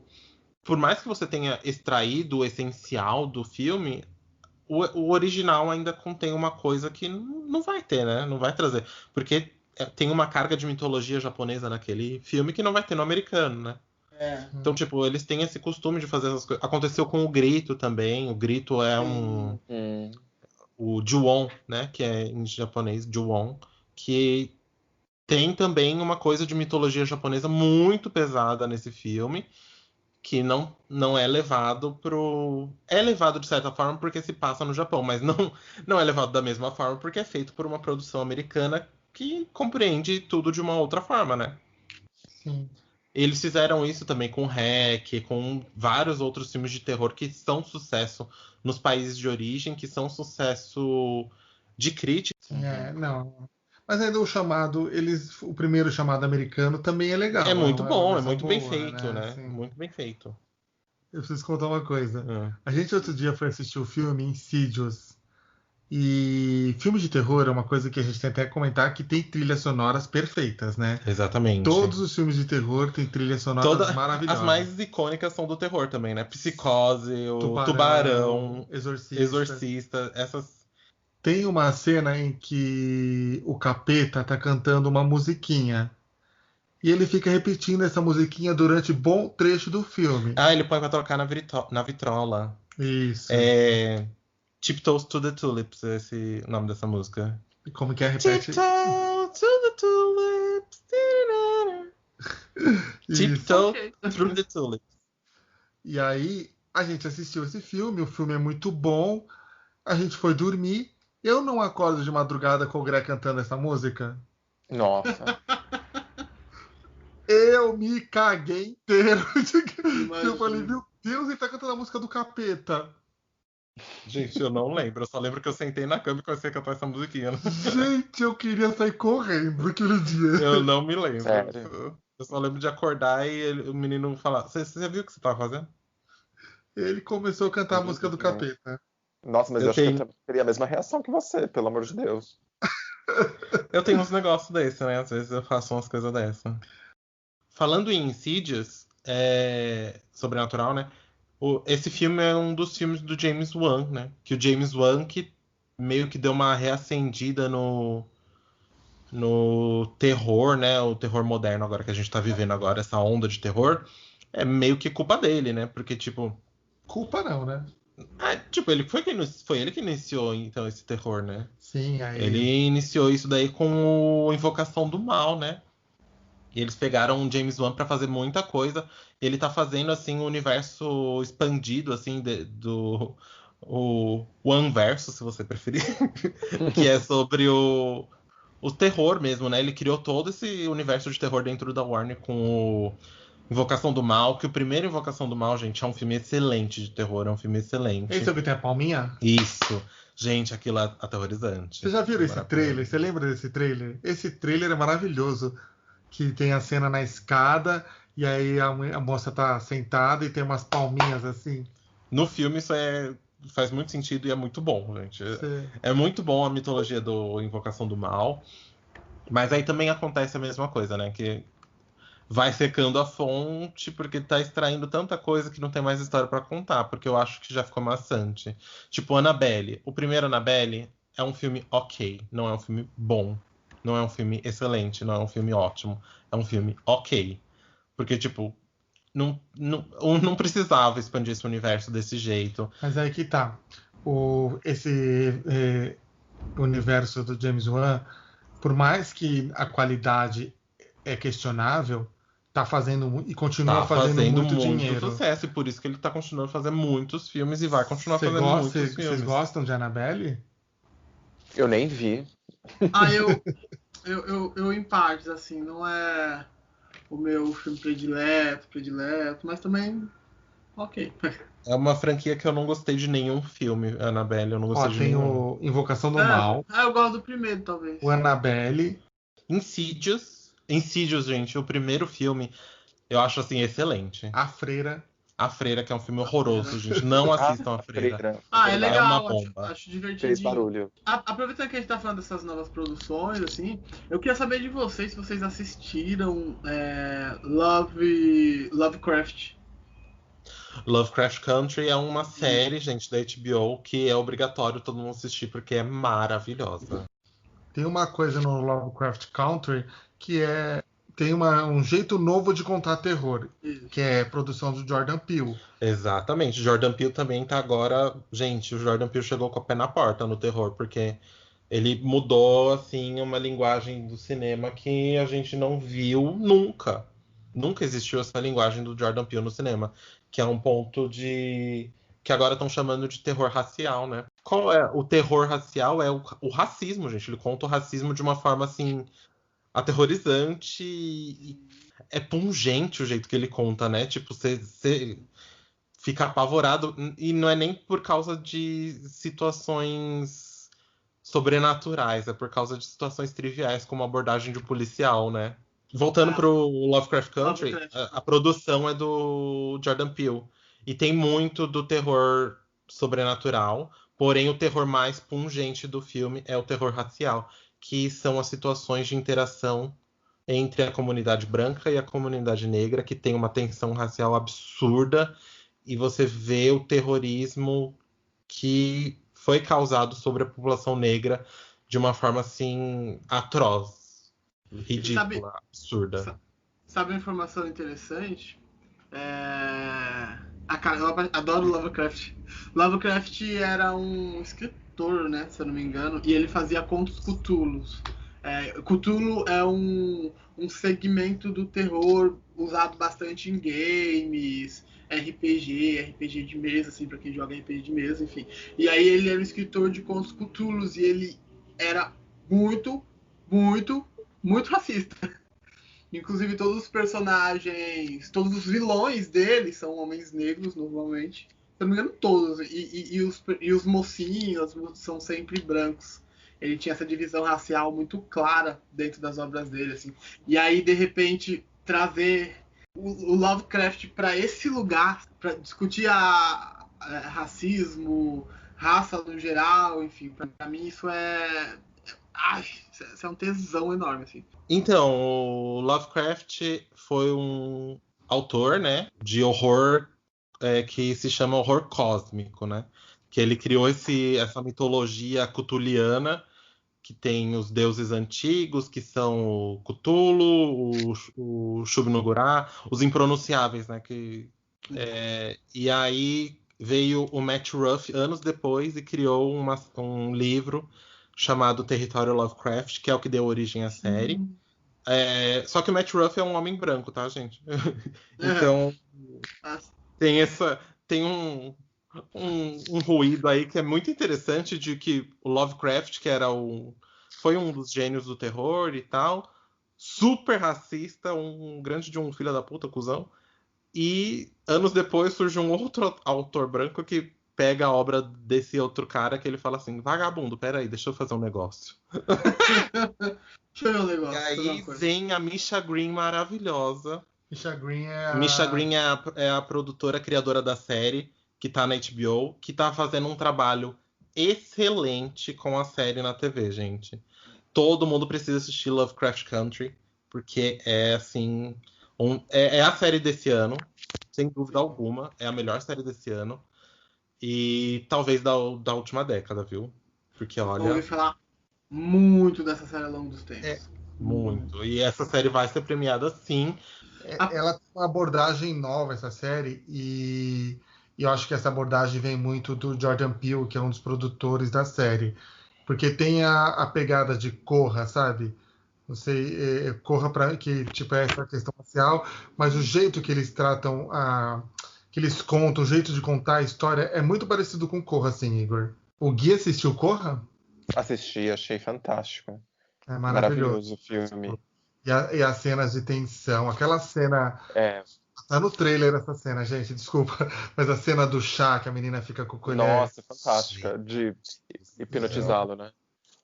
S2: Por mais que você tenha extraído o essencial do filme, o original ainda contém uma coisa que não vai ter, né? Não vai trazer. Porque tem uma carga de mitologia japonesa naquele filme que não vai ter no americano, né? Então, tipo, eles têm esse costume de fazer essas coisas. Aconteceu com o Grito também. O Grito é o Ju-on, né? Que é em japonês, Ju-on. Que tem também uma coisa de mitologia japonesa muito pesada nesse filme. Que não é levado pro... É levado de certa forma porque se passa no Japão. Mas não é levado da mesma forma porque é feito por uma produção americana que compreende tudo de uma outra forma, né?
S3: Sim.
S2: Eles fizeram isso também com REC, com vários outros filmes de terror que são sucesso nos países de origem, que são sucesso de crítica.
S3: Não. Mas ainda o Chamado, o primeiro Chamado americano também é legal.
S2: É muito
S3: uma
S2: bom, é
S3: versão
S2: muito bem
S3: boa,
S2: feito, né?
S3: Assim,
S2: Muito bem feito.
S3: eu preciso contar uma coisa. A gente outro dia foi assistir o filme Insidious. E filmes de terror é uma coisa que a gente tem até que comentar que tem trilhas sonoras perfeitas, né?
S2: Exatamente.
S3: Todos os filmes de terror têm trilhas sonoras maravilhosas.
S2: As mais icônicas são do terror também, né? Psicose, o
S3: Tubarão,
S2: Exorcista, essas...
S3: Tem uma cena em que o capeta tá cantando uma musiquinha. E ele fica repetindo essa musiquinha durante bom trecho do filme.
S2: Ah, ele põe pra tocar na vitrola.
S3: Isso.
S2: Tiptoes to the Tulips, esse nome dessa música.
S3: E como que é? Repete.
S2: Tiptoe to the Tulips. Tiptoe through the Tulips.
S3: E aí, a gente assistiu esse filme, o filme é muito bom, a gente foi dormir. Eu não acordo de madrugada com o Greg cantando essa música.
S4: Nossa.
S3: Eu me caguei inteiro. Eu falei, meu Deus, ele tá cantando a música do capeta.
S2: Gente, eu não lembro. Eu só lembro que eu sentei na cama e comecei a cantar essa musiquinha.
S3: Gente, eu queria sair correndo aquele dia.
S2: Eu não me lembro.
S4: Sério?
S2: Eu só lembro de acordar e o menino falar: Você viu o que você tava fazendo?
S3: Ele começou a cantar a música do capeta.
S4: Nossa, mas eu acho que eu teria a mesma reação que você, pelo amor de Deus.
S2: Eu tenho uns negócios desses, né? Às vezes eu faço umas coisas dessas. Falando em Insidious, sobrenatural, né? Esse filme é um dos filmes do James Wan, né? Que o James Wan que meio que deu uma reacendida no terror, né? O terror moderno agora que a gente tá vivendo agora, essa onda de terror, é meio que culpa dele, né? Porque, tipo...
S3: Culpa não, né?
S2: Foi ele que iniciou, então, esse terror, né?
S3: Sim, aí...
S2: Ele iniciou isso daí com o Invocação do Mal, né? E eles pegaram o James Wan pra fazer muita coisa. Ele tá fazendo, assim, um universo expandido, assim, o Wanverso, se você preferir. Que é sobre o terror mesmo, né? Ele criou todo esse universo de terror dentro da Warner com o Invocação do Mal. Que o primeiro Invocação do Mal, gente, é um filme excelente de terror. É um filme excelente.
S3: Esse é o que tem a palminha?
S2: Isso. Gente, aquilo é aterrorizante.
S3: Vocês já viram esse trailer? Você lembra desse trailer? Esse trailer é maravilhoso. Que tem a cena na escada e aí a moça tá sentada e tem umas palminhas assim.
S2: No filme isso faz muito sentido e é muito bom, gente. É muito bom a mitologia do Invocação do Mal. Mas aí também acontece a mesma coisa, né? Que vai secando a fonte porque tá extraindo tanta coisa que não tem mais história pra contar. Porque eu acho que já ficou maçante. Tipo, Annabelle. O primeiro Annabelle é um filme ok. Não é um filme bom. Não é um filme excelente, não é um filme ótimo. É um filme ok. Porque, tipo, não precisava expandir esse universo desse jeito.
S3: Mas aí que tá. Esse universo do James Wan, por mais que a qualidade é questionável, tá fazendo e continua fazendo muito dinheiro.
S2: Sucesso, e por isso que ele tá continuando a fazer muitos filmes e vai continuar fazendo muitos filmes.
S3: Vocês gostam de Annabelle?
S4: Eu nem vi.
S1: Eu em partes, assim, não é o meu filme predileto, mas também ok.
S2: É uma franquia que eu não gostei de nenhum filme, Annabelle, eu não gostei de nenhum.
S3: Tem o Invocação do Mal.
S1: Eu gosto do primeiro, talvez.
S3: O Annabelle.
S2: Insidious, gente, o primeiro filme, eu acho, assim, excelente.
S3: A Freira,
S2: que é um filme horroroso, gente. Não assistam A Freira.
S1: É legal,
S2: uma bomba.
S1: Acho divertido.
S4: Fez barulho.
S1: Aproveitando que a gente tá falando dessas novas produções, assim, eu queria saber de vocês se vocês assistiram Lovecraft.
S2: Lovecraft Country é uma série, gente, da HBO que é obrigatório todo mundo assistir porque é maravilhosa.
S3: Tem uma coisa no Lovecraft Country que tem um jeito novo de contar terror, que é a produção do Jordan Peele.
S2: Exatamente. O Jordan Peele também tá agora... Gente, o Jordan Peele chegou com o pé na porta no terror, porque ele mudou, assim, uma linguagem do cinema que a gente não viu nunca. Nunca existiu essa linguagem do Jordan Peele no cinema, que é um ponto que agora estão chamando de terror racial, né? Qual é? O terror racial é o racismo, gente. Ele conta o racismo de uma forma, assim... aterrorizante e é pungente o jeito que ele conta, né? Tipo, você fica apavorado e não é nem por causa de situações sobrenaturais, é por causa de situações triviais, como a abordagem de um policial, né? Voltando pro Lovecraft Country, a produção é do Jordan Peele e tem muito do terror sobrenatural, Porém, o terror mais pungente do filme é o terror racial, que são as situações de interação entre a comunidade branca e a comunidade negra, que tem uma tensão racial absurda, e você vê o terrorismo que foi causado sobre a população negra de uma forma assim atroz, ridícula, absurda.
S1: Sabe uma informação interessante? Cara, eu adoro Lovecraft. Lovecraft era um escritor, né, se eu não me engano, e ele fazia contos Cthulhu. Cthulhu é um segmento do terror usado bastante em games, RPG de mesa, assim, pra quem joga RPG de mesa, enfim. E aí ele era um escritor de contos Cthulhu e ele era muito, muito, muito racista. Inclusive todos os personagens, todos os vilões dele são homens negros, normalmente. Se eu não me engano, todos. E os mocinhos são sempre brancos. Ele tinha essa divisão racial muito clara dentro das obras dele, assim. E aí, de repente, trazer o Lovecraft para esse lugar, para discutir racismo, raça no geral, enfim, para mim isso é... Ai, isso é um tesão enorme, assim.
S2: Então, o Lovecraft foi um autor, né, de horror que se chama horror cósmico, né? Que ele criou essa mitologia cthulhiana, que tem os deuses antigos, que são o Cthulhu, o Shub-Niggurath, os impronunciáveis, né? E aí veio o Matt Ruff anos depois e criou um livro chamado Território Lovecraft, que é o que deu origem à série. Só que o Matt Ruff é um homem branco, tá, gente? Então tem um ruído aí que é muito interessante de que o Lovecraft, que foi um dos gênios do terror e tal, super racista, um grande de um filho da puta, cuzão. E anos depois surge um outro autor branco que pega a obra desse outro cara que ele fala assim, vagabundo, peraí, deixa eu fazer um negócio.
S1: Deixa eu ver um negócio.
S2: E aí vem a Misha Green maravilhosa.
S3: Misha Green
S2: é a produtora criadora da série, que tá na HBO, que tá fazendo um trabalho excelente com a série na TV, gente. Todo mundo precisa assistir Lovecraft Country, porque é assim... é a série desse ano, sem dúvida alguma. É a melhor série desse ano. E talvez da última década, viu? Porque, olha...
S1: Eu ouvi falar muito dessa série ao longo dos tempos.
S2: Muito. E essa série vai ser premiada sim.
S3: Ela tem uma abordagem nova, essa série, e eu acho que essa abordagem vem muito do Jordan Peele, que é um dos produtores da série. Porque tem a pegada de Corra, sabe? Não sei, Corra que tipo, é essa questão racial, mas o jeito que eles tratam, que eles contam, o jeito de contar a história é muito parecido com Corra, assim, Igor. O Gui assistiu Corra?
S4: Assisti, achei fantástico.
S3: É maravilhoso
S4: o filme.
S3: E as cenas de tensão, aquela cena... Tá no trailer essa cena, gente, desculpa. Mas a cena do chá, que a menina fica com o colher.
S4: Nossa, fantástica. De hipnotizá-lo, né?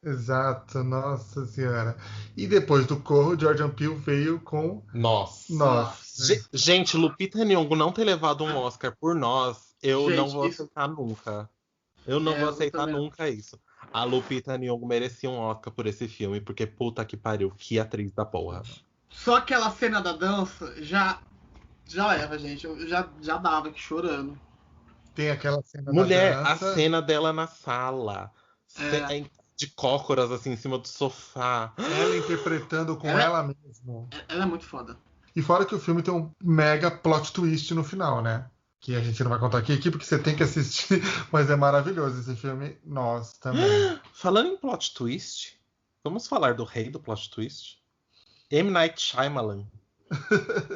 S3: Exato, nossa senhora. E depois do Corra, o Jordan Peele veio com...
S2: Nossa. Gente, Lupita Nyong'o não ter levado um Oscar por Nós, não vou aceitar nunca. Eu não vou aceitar nunca isso. A Lupita Nyong'o merecia um Oscar por esse filme, porque puta que pariu, que atriz da porra.
S1: Só aquela cena da dança já leva, gente. Eu já dava aqui chorando.
S3: Tem aquela cena
S2: Mulher,
S3: da dança.
S2: a cena dela na sala. De cócoras, assim, em cima do sofá.
S3: Ela interpretando com ela mesma.
S1: Ela é muito foda.
S3: E fora que o filme tem um mega plot twist no final, né? Que a gente não vai contar aqui, porque você tem que assistir, mas é maravilhoso esse filme. Nós também.
S2: Falando em plot twist, vamos falar do rei do plot twist? M. Night Shyamalan.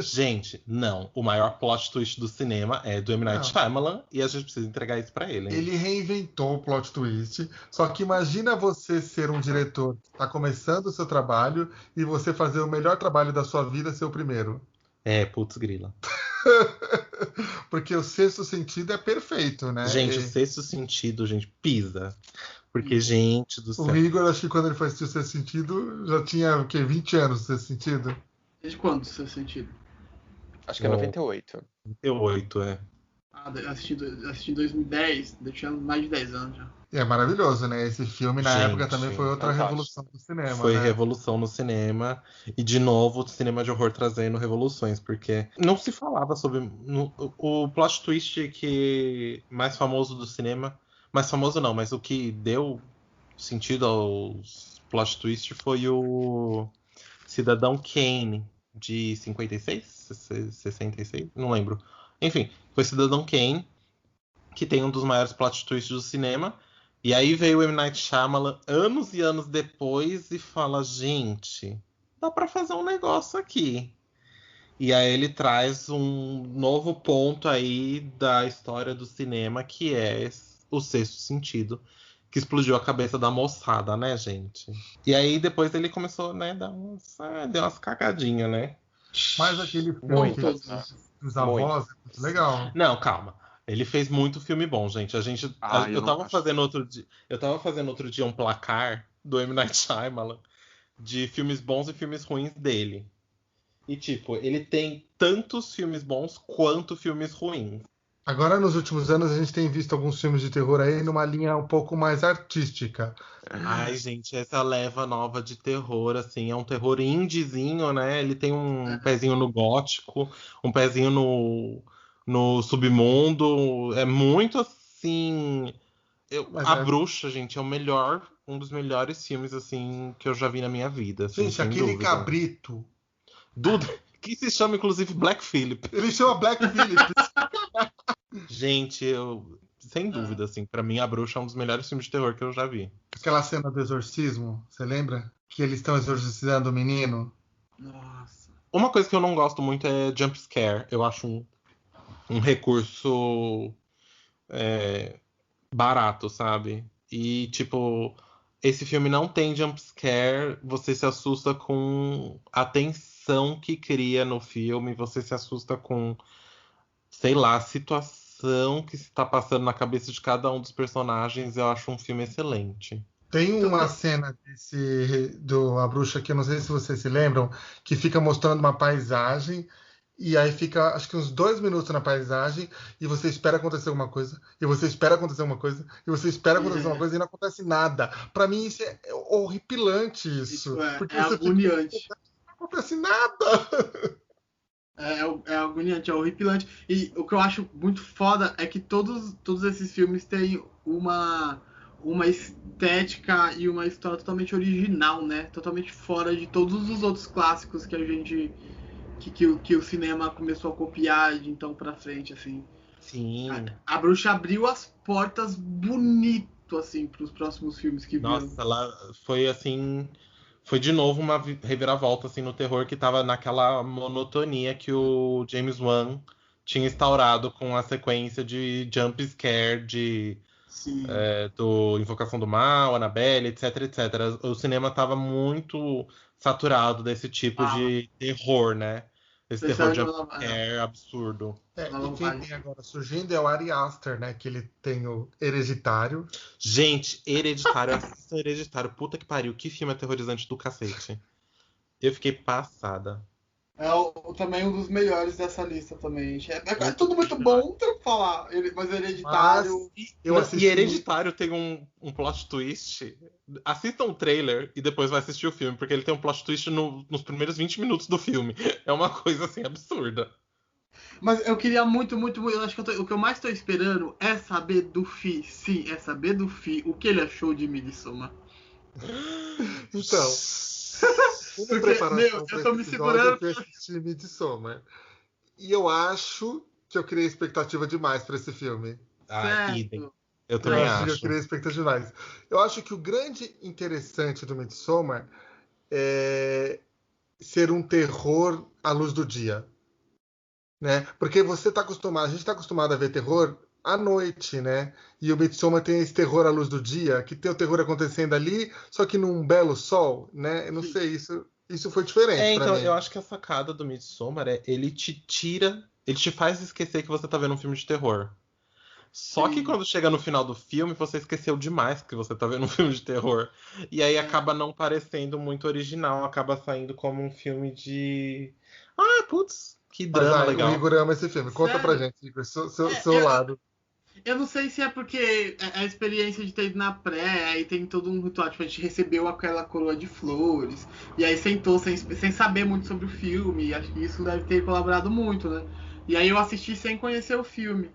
S2: Gente, não. O maior plot twist do cinema é do M. Night Shyamalan e a gente precisa entregar isso pra ele. Hein?
S3: Ele reinventou o plot twist. Só que imagina você ser um diretor que tá começando o seu trabalho e você fazer o melhor trabalho da sua vida ser o primeiro.
S2: Putz grila.
S3: Porque o Sexto Sentido é perfeito, né?
S2: Gente, o Sexto Sentido, gente, pisa. Porque, gente do céu.
S3: O Igor, acho que quando ele foi assistir o Sexto Sentido, já tinha, o quê? 20 anos o Sexto Sentido?
S1: Desde quando, Sexto Sentido?
S4: Acho que é 98.
S2: 98,
S1: assisti em 2010, eu tinha mais de 10 anos já.
S3: E é maravilhoso, né? Esse filme, na época, também
S2: Gente,
S3: foi outra
S4: fantástico.
S3: revolução do cinema,
S2: foi
S3: né?
S2: revolução no cinema. E, de novo, o cinema de horror trazendo revoluções, porque não se falava sobre. O plot twist que mais famoso do cinema. Mais famoso não, mas o que deu sentido aos plot twist foi o Cidadão Kane, de 56? 66? Não lembro. Enfim, foi Cidadão Kane, que tem um dos maiores plot twists do cinema. E aí veio o M. Night Shyamalan anos e anos depois e fala: gente, dá pra fazer um negócio aqui. E aí ele traz um novo ponto aí da história do cinema, que é o Sexto Sentido, que explodiu a cabeça da moçada, né, gente? E aí depois ele começou, né, deu umas cagadinhas, né?
S3: Mas aquele filme
S2: Muitas.
S3: dos avós é muito legal.
S2: Não, calma. Ele fez muito filme bom, gente.
S4: Eu
S2: Eu
S4: não
S2: tava
S4: acho.
S2: fazendo outro dia um placar do M. Night Shyamalan de filmes bons e filmes ruins dele. E tipo, ele tem tantos filmes bons quanto filmes ruins.
S3: Agora, nos últimos anos, a gente tem visto alguns filmes de terror aí numa linha um pouco mais artística.
S2: Ai, gente, essa leva nova de terror, assim, é um terror indiezinho, né? Ele tem um pezinho no gótico, um pezinho no submundo. É muito assim.
S3: Mas
S2: A Bruxa, gente, é um dos melhores filmes, assim, que eu já vi na minha vida, assim,
S3: gente,
S2: sem
S3: aquele
S2: dúvida.
S3: cabrito.
S2: Duda, que se chama, inclusive, Black Phillip.
S3: Ele chama Black Phillip.
S2: Gente, sem dúvida, assim, pra mim, A Bruxa é um dos melhores filmes de terror que eu já vi.
S3: Aquela cena do exorcismo, você lembra? Que eles estão exorcizando o menino.
S1: Nossa.
S2: Uma coisa que eu não gosto muito é jump scare. Eu acho um recurso barato, sabe? E, tipo, esse filme não tem jump scare, você se assusta com a tensão que cria no filme, você se assusta com, sei lá, a situação que se está passando na cabeça de cada um dos personagens. Eu acho um filme excelente.
S3: Tem
S1: Então,
S3: uma cena do A Bruxa que eu não sei se vocês se lembram, que fica mostrando uma paisagem e aí fica, acho que uns 2 minutos na paisagem e você espera acontecer alguma coisa, e você espera acontecer alguma coisa, e você espera acontecer alguma coisa e não acontece nada. Pra mim isso é horripilante isso,
S1: Isso
S3: porque
S1: é
S3: você fica,
S1: agoniante.
S3: não acontece nada.
S1: É agoniante, é horripilante. E o que eu acho muito foda é que todos esses filmes têm uma estética e uma história totalmente original, né? Totalmente fora de todos os outros clássicos que a gente. Que o cinema começou a copiar de então pra frente, assim.
S2: Sim.
S1: A Bruxa abriu as portas bonito, assim, pros próximos filmes que viram.
S2: Nossa, ela foi assim. Foi de novo uma reviravolta assim, no terror que tava naquela monotonia que o James Wan tinha instaurado com a sequência de jump scare
S1: Sim.
S2: do Invocação do Mal, Annabelle, etc, etc. O cinema tava muito saturado desse tipo de terror, né? Esse terror jump scare absurdo.
S3: E quem tem agora surgindo é o Ari Aster, né? Que ele tem o Hereditário.
S2: Gente, Hereditário, assistam Hereditário. Puta que pariu, que filme aterrorizante do cacete. Eu fiquei passada.
S1: Também um dos melhores dessa lista também. É tudo muito bom, não tem o que falar. Mas Hereditário.
S2: E Hereditário tem um plot twist. Assistam o trailer e depois vai assistir o filme, porque ele tem um plot twist nos primeiros 20 minutos do filme. É uma coisa assim absurda.
S1: Mas eu queria muito. Eu acho que o que eu mais tô esperando é saber do Fi. Sim, é saber do Fi o que ele achou de Midsommar.
S3: Então.
S1: Porque, eu tô me segurando.
S3: Eu assisti Midsommar. E eu acho que eu criei expectativa demais pra esse filme.
S2: Idem. Eu também acho.
S3: Eu criei expectativa demais. Eu acho que o grande interessante do Midsommar é ser um terror à luz do dia. Né? Porque a gente está acostumado a ver terror à noite, né? E o Midsommar tem esse terror à luz do dia, que tem o terror acontecendo ali, só que num belo sol, né? Eu não sei, isso foi diferente pra
S2: então,
S3: mim.
S2: eu acho que a sacada do Midsommar ele te faz esquecer que você tá vendo um filme de terror. Só que quando chega no final do filme, você esqueceu demais que você tá vendo um filme de terror. E aí acaba não parecendo muito original, acaba saindo como um filme de... putz, que drama legal.
S3: O Igor ama esse filme. Conta pra gente, Igor, seu lado.
S1: Eu não sei se é porque a experiência de ter ido na pré, aí tem todo um ritual, tipo, a gente recebeu aquela coroa de flores, e aí sentou sem saber muito sobre o filme, e acho que isso deve ter colaborado muito, né? E aí eu assisti sem conhecer o filme.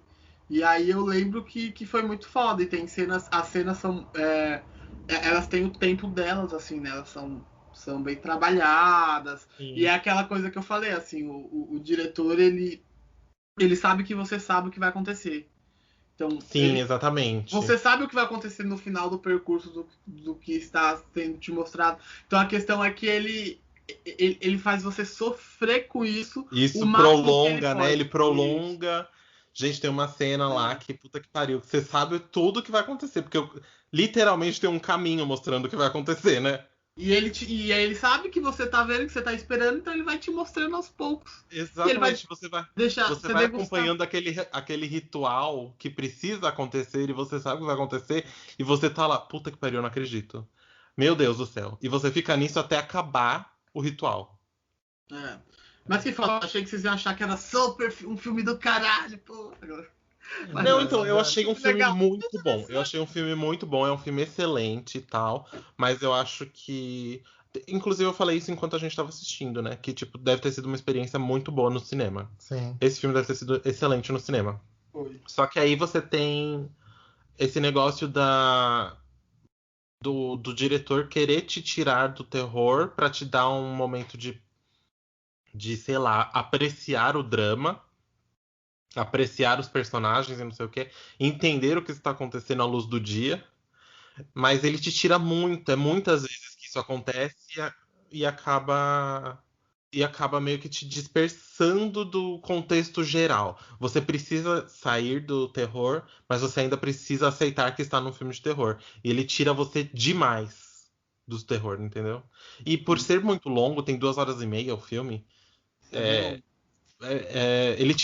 S1: E aí eu lembro que foi muito foda, e tem cenas, as cenas são. Elas têm o tempo delas, assim, né? Elas são bem trabalhadas. E
S2: Sim.
S1: é aquela coisa que eu falei, assim, o diretor, ele sabe que você sabe o que vai acontecer. Então,
S2: Sim, exatamente.
S1: você sabe o que vai acontecer no final do percurso do que está sendo te mostrado. Então a questão é que ele faz você sofrer com isso o
S2: Isso
S1: máximo que ele
S2: prolonga, né?
S1: pode.
S2: Ele
S1: Isso.
S2: prolonga. Gente, tem uma cena lá
S1: É.
S2: que puta que pariu, que você sabe tudo o que vai acontecer, porque literalmente tem um caminho mostrando o que vai acontecer, né?
S1: E aí ele sabe que você tá vendo, que você tá esperando, então ele vai te mostrando aos poucos. E ele vai
S2: Exatamente,
S1: deixar
S2: você
S1: você
S2: vai
S1: degustar.
S2: acompanhando aquele ritual que precisa acontecer e você sabe o que vai acontecer e você tá lá, puta que pariu, eu não acredito. Meu Deus do céu. E você fica nisso até acabar o ritual.
S1: É. Mas que foda, achei que vocês iam achar que era super um filme do caralho, pô. Mas
S2: Não,
S1: não,
S2: então, eu
S1: é um
S2: achei um
S1: filme
S2: filme
S1: legal.
S2: muito bom. Eu achei um filme muito bom, é um filme excelente e tal, mas eu acho que. Inclusive, eu falei isso enquanto a gente tava assistindo, né? Que, tipo, deve ter sido uma experiência muito boa no cinema.
S3: Sim.
S2: Esse filme deve ter sido excelente no cinema.
S1: Foi.
S2: Só que aí você tem esse negócio do diretor querer te tirar do terror pra te dar um momento sei lá, apreciar o drama, apreciar os personagens e não sei o quê, entender o que está acontecendo à luz do dia. Mas ele te tira muito, é muitas vezes que isso acontece e acaba meio que te dispersando do contexto geral. Você precisa sair do terror, mas você ainda precisa aceitar que está num filme de terror. E ele tira você demais do terror, entendeu? E por ser muito longo, tem 2 horas e meia o filme,
S1: É bem longo.
S2: ele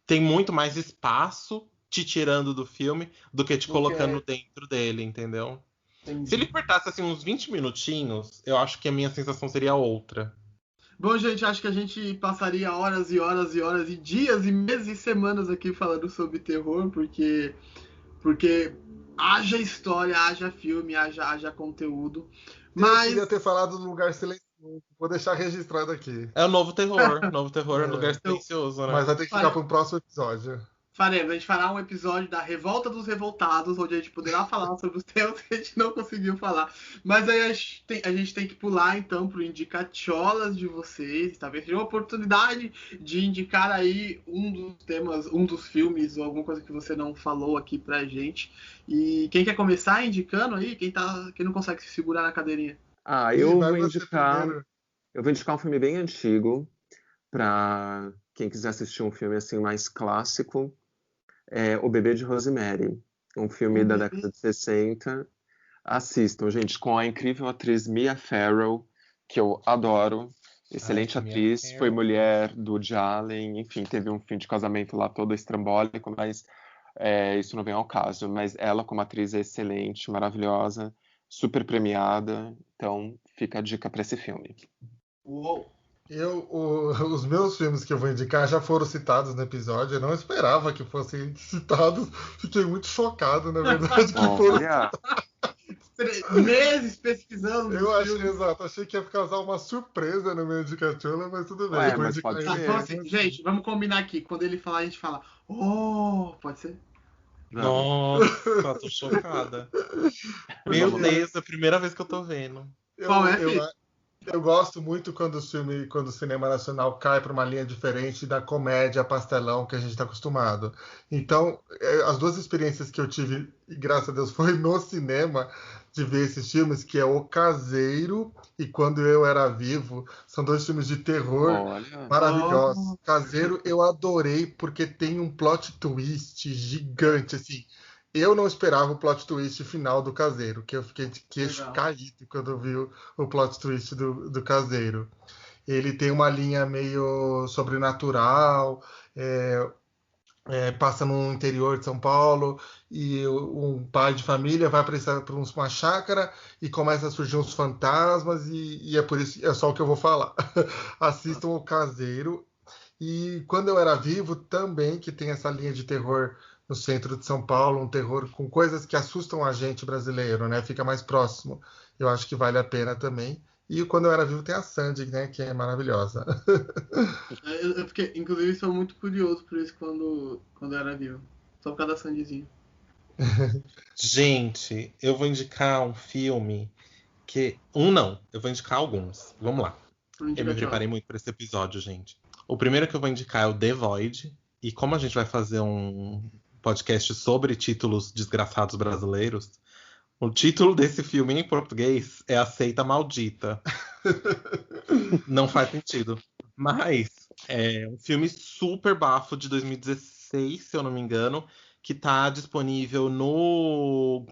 S2: tem muito mais espaço te tirando do filme do que te
S1: Do
S2: colocando
S1: que
S2: dentro dele, entendeu? Se ele
S1: entendi.
S2: cortasse assim uns 20 minutinhos, eu acho que a minha sensação seria outra.
S1: Bom, gente, acho que a gente passaria horas e horas e horas e dias e meses e semanas aqui falando sobre terror, porque haja história, haja filme, haja conteúdo.
S3: Eu queria
S1: Mas
S3: ter falado do Lugar Silencioso. Vou deixar registrado aqui.
S2: É o novo terror é lugar
S3: É,
S1: então,
S2: silencioso,
S3: mas
S2: né?
S3: vai ter que ficar para um próximo episódio.
S1: faremos, a gente fará um episódio da Revolta dos Revoltados, onde a gente poderá falar sobre os temas que a gente não conseguiu falar. Mas aí a gente tem que pular então pro Indicacholas de vocês. Talvez seja uma oportunidade de indicar aí um dos temas, um dos filmes ou alguma coisa que você não falou aqui pra gente. E quem quer começar indicando aí? Quem não consegue se segurar na cadeirinha?
S3: Ih, vai você primeiro.
S4: eu vou indicar um filme bem antigo para quem quiser assistir um filme assim mais clássico. É O Bebê de Rosemary, um filme
S1: O
S4: da
S1: bebê.
S4: década de 60. Assistam, gente, com a incrível atriz Mia Farrow, que eu adoro.
S2: Ai,
S4: Excelente
S2: minha
S4: atriz, foi
S2: Carol.
S4: mulher do Woody Allen, enfim, teve um fim de casamento lá todo estrambólico, mas isso não vem ao caso. Mas ela, como atriz, é excelente, maravilhosa, super premiada. Então, fica a dica para esse filme.
S1: Uou.
S3: Os meus filmes que eu vou indicar já foram citados no episódio. Eu não esperava que fossem citados. Fiquei muito chocado, na verdade, que foram.
S4: Olha,
S1: Meses pesquisando.
S3: Eu
S1: os
S3: achei,
S1: filmes.
S3: exato, achei que ia causar uma surpresa no meu indicativa, mas tudo bem.
S4: ué,
S3: Eu vou
S4: mas
S3: indicar
S4: pode
S1: Tá, então
S4: ser.
S1: assim, gente, vamos combinar aqui. Quando ele falar, a gente fala, oh, pode ser?
S4: Vamos.
S2: Nossa, tô chocada. Meu
S4: Vamos lá.
S2: Deus, é a primeira vez que eu tô vendo.
S1: Qual é,
S3: Eu,
S1: filho?
S3: eu gosto muito quando o cinema nacional cai para uma linha diferente da comédia pastelão que a gente está acostumado. Então, as duas experiências que eu tive, e graças a Deus, foi no cinema de ver esses filmes, que é O Caseiro e Quando Eu Era Vivo. São dois filmes de terror
S4: Olha,
S3: maravilhosos.
S1: Oh,
S3: Caseiro eu adorei porque tem um plot twist gigante, assim. Eu não esperava o plot twist final do Caseiro, que eu fiquei de queixo
S1: legal.
S3: caído quando eu vi o plot twist do Caseiro. Ele tem uma linha meio sobrenatural, passa no interior de São Paulo e um pai de família vai para uma chácara e começa a surgir uns fantasmas e é por isso, é só o que eu vou falar. Assistam o Caseiro e Quando Eu Era Vivo também, que tem essa linha de terror no centro de São Paulo, um terror com coisas que assustam a gente brasileiro, né? Fica mais próximo. Eu acho que vale a pena também. E Quando Eu Era Vivo tem a Sandy, né? Que é maravilhosa.
S1: Eu fiquei, inclusive, sou muito curioso por isso quando eu era vivo. Só por causa da Sandyzinha.
S2: Gente, eu vou indicar um filme que. Um não, eu vou indicar alguns. Vamos lá.
S1: Por
S2: Eu me
S1: indicativa.
S2: preparei muito para esse episódio, gente. O primeiro que eu vou indicar é o The Void. E como a gente vai fazer um podcast sobre títulos desgraçados brasileiros, o título desse filme em português é A Seita Maldita. Não faz sentido. Mas é um filme super bafo de 2016, se eu não me engano, que tá disponível no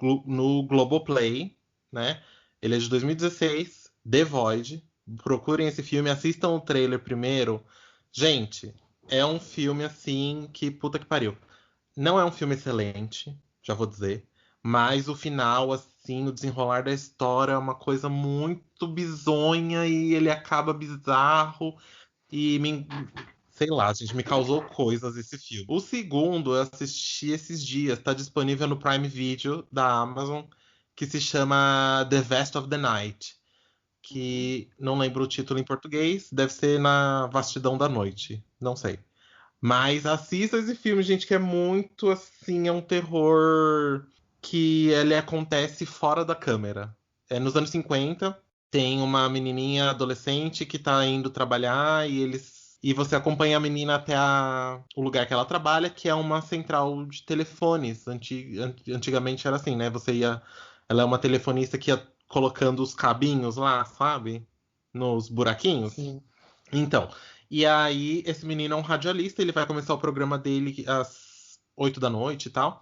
S2: Globoplay, né? Ele é de 2016, The Void. Procurem esse filme, assistam o trailer primeiro. Gente, é um filme assim que puta que pariu. Não é um filme excelente, já vou dizer. Mas o final, assim, o desenrolar da história é uma coisa muito bizonha e ele acaba bizarro e sei lá, gente, me causou coisas esse filme. O segundo eu assisti esses dias, tá disponível no Prime Video da Amazon, que se chama The Vast of the Night, que não lembro o título em português, deve ser Na Vastidão da Noite, não sei. Mas assista esse filme, gente, que é muito assim, é um terror que ele acontece fora da câmera. É nos anos 50, tem uma menininha adolescente que tá indo trabalhar e você acompanha a menina até o lugar que ela trabalha, que é uma central de telefones. Antigamente era assim, né? Ela é uma telefonista que ia colocando os cabinhos lá, sabe? Nos buraquinhos.
S3: Sim.
S2: Então, e aí esse menino é um radialista, ele vai começar o programa dele às 8 da noite e tal.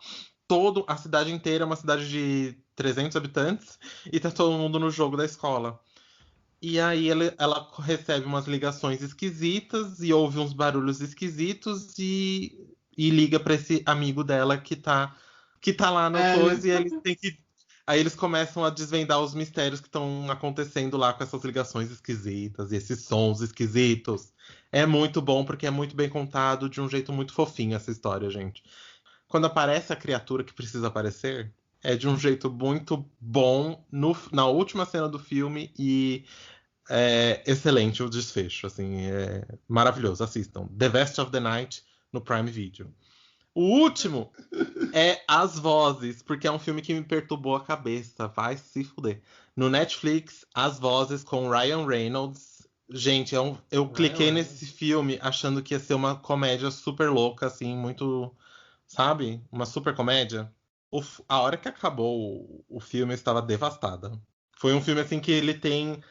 S2: A cidade inteira é uma cidade de 300 habitantes e tá todo mundo no jogo da escola. E aí ela recebe umas ligações esquisitas e ouve uns barulhos esquisitos e liga pra esse amigo dela que tá lá no coisa e aí eles começam a desvendar os mistérios que estão acontecendo lá com essas ligações esquisitas e esses sons esquisitos. É muito bom porque é muito bem contado de um jeito muito fofinho essa história, gente. Quando aparece a criatura que precisa aparecer, é de um jeito muito bom na última cena do filme e é excelente o desfecho, assim, é maravilhoso. Assistam. The Vast of the Night no Prime Video. O último é As Vozes, porque é um filme que me perturbou a cabeça. Vai se fuder. No Netflix, As Vozes com Ryan Reynolds. Gente, eu cliquei nesse filme achando que ia ser uma comédia super louca, assim, muito. Sabe? Uma super comédia. A hora que acabou o filme, eu estava devastada. Foi um filme, assim, que ele tem.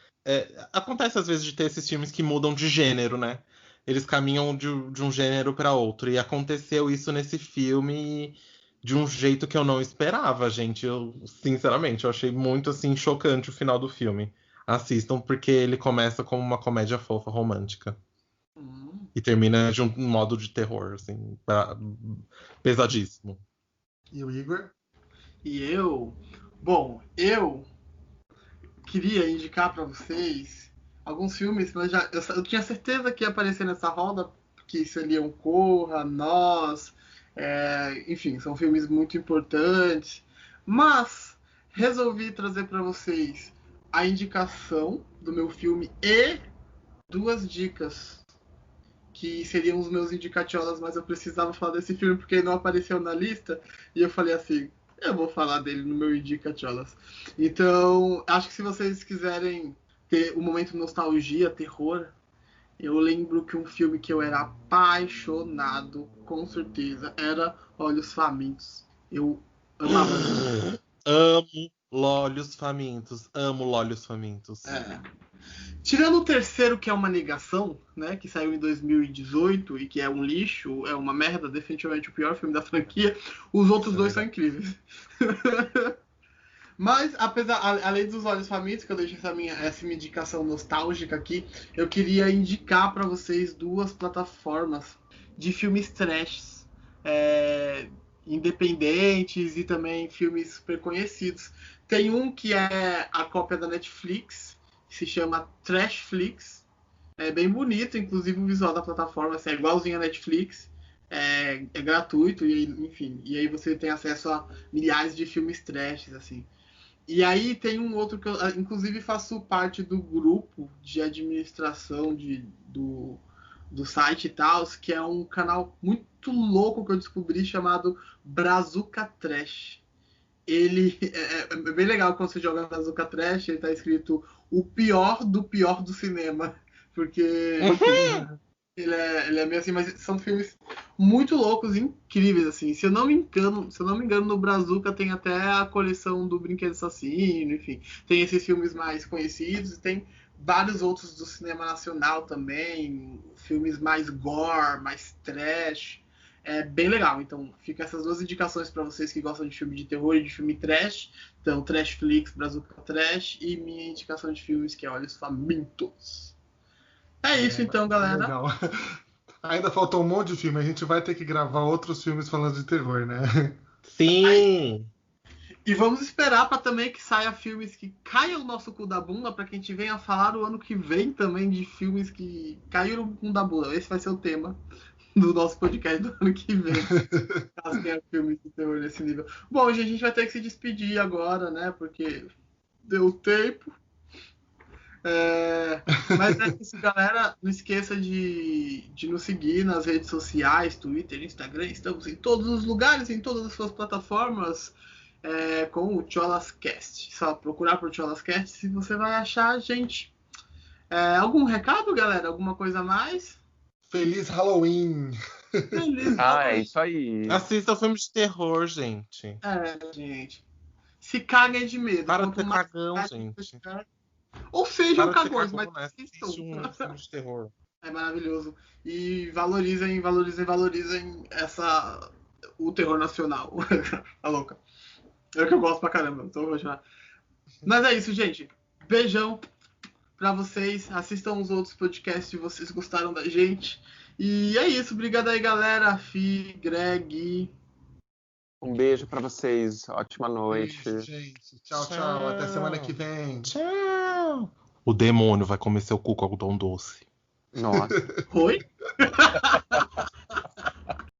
S2: Acontece às vezes de ter esses filmes que mudam de gênero, né? Eles caminham de um gênero para outro. E aconteceu isso nesse filme de um jeito que eu não esperava, gente. Sinceramente, eu achei muito assim chocante o final do filme. Assistam porque ele começa como uma comédia fofa romântica e termina de um modo de terror, assim, pesadíssimo.
S3: E o Igor?
S1: E eu queria indicar para vocês alguns filmes, mas eu tinha certeza que ia aparecer nessa roda, que seriam Corra, Nós, enfim, são filmes muito importantes, mas resolvi trazer para vocês a indicação do meu filme e duas dicas que seriam os meus indicativos, mas eu precisava falar desse filme porque ele não apareceu na lista e eu falei assim, eu vou falar dele no meu Indicacholas. Então, acho que se vocês quiserem ter um momento de nostalgia, terror, eu lembro que um filme que eu era apaixonado, com certeza, era Olhos Famintos. Eu amava.
S2: Amo Lolhos Famintos. Amo Lolhos Famintos.
S1: Tirando o terceiro, que é uma negação, né, que saiu em 2018 e que é um lixo, é uma merda, definitivamente o pior filme da franquia, os outros dois são incríveis. Mas, além dos Olhos Famintos, que eu deixo essa minha indicação nostálgica aqui, eu queria indicar para vocês duas plataformas de filmes trash, independentes e também filmes super conhecidos. Tem um que é a cópia da Netflix, que se chama Trashflix. É bem bonito, inclusive o visual da plataforma, assim, é igualzinho a Netflix. é gratuito, e enfim. E aí você tem acesso a milhares de filmes trashes, assim. E aí tem um outro que eu, inclusive, faço parte do grupo de administração do site e tal, que é um canal muito louco que eu descobri chamado Brazuca Trash. Ele é bem legal quando você joga Brazuca Trash, ele tá escrito o pior do cinema. Porque, enfim, ele é meio assim, mas são filmes muito loucos, incríveis, assim. Se eu não me engano, no Brazuca tem até a coleção do Brinquedo Assassino, enfim. Tem esses filmes mais conhecidos e tem vários outros do cinema nacional também, filmes mais gore, mais trash. É bem legal. Então, fica essas duas indicações para vocês que gostam de filme de terror e de filme trash. Então, Trashflix, Brazuca Trash e minha indicação de filmes que é Olhos Famintos. É isso então, galera.
S3: Legal. Ainda faltou um monte de filme. A gente vai ter que gravar outros filmes falando de terror, né?
S2: Sim!
S1: E vamos esperar para também que saia filmes que caiam o nosso cu da bunda, para que a gente venha falar o ano que vem também de filmes que caíram o cu da bunda. Esse vai ser o tema do nosso podcast do ano que vem. Caso tenha filmes de terror nesse nível. Bom, gente, a gente vai ter que se despedir agora, né? Porque deu tempo. Mas é isso, galera. Não esqueça de nos seguir nas redes sociais, Twitter, Instagram. Estamos em todos os lugares, em todas as suas plataformas, com o Tcholascast. Só procurar por Tcholascast e você vai achar a gente. Algum recado, galera? Alguma coisa a mais?
S3: Feliz Halloween!
S1: Feliz
S4: É isso aí.
S2: Assista filmes de terror, gente.
S1: gente. Se caguem de medo.
S2: Para de
S1: Quanto
S2: ser
S1: mais
S2: cagão,
S1: cague,
S2: gente.
S1: ou sejam
S2: Para de ser
S1: cagões,
S2: cagão,
S1: mas
S2: né? Assiste um filme de terror.
S1: é maravilhoso. E valorizem o terror nacional. Tá louca. É o que eu gosto pra caramba. Então já. Mas é isso, gente. Beijão pra vocês. Assistam os outros podcasts se vocês gostaram da gente. E é isso. Obrigado aí, galera. Fi, Greg.
S4: Um beijo pra vocês. Ótima noite.
S3: Beijo, gente. Tchau, tchau. Até semana que vem.
S2: Tchau! O demônio vai comer seu cu com algodão doce.
S4: Nossa.
S1: Oi?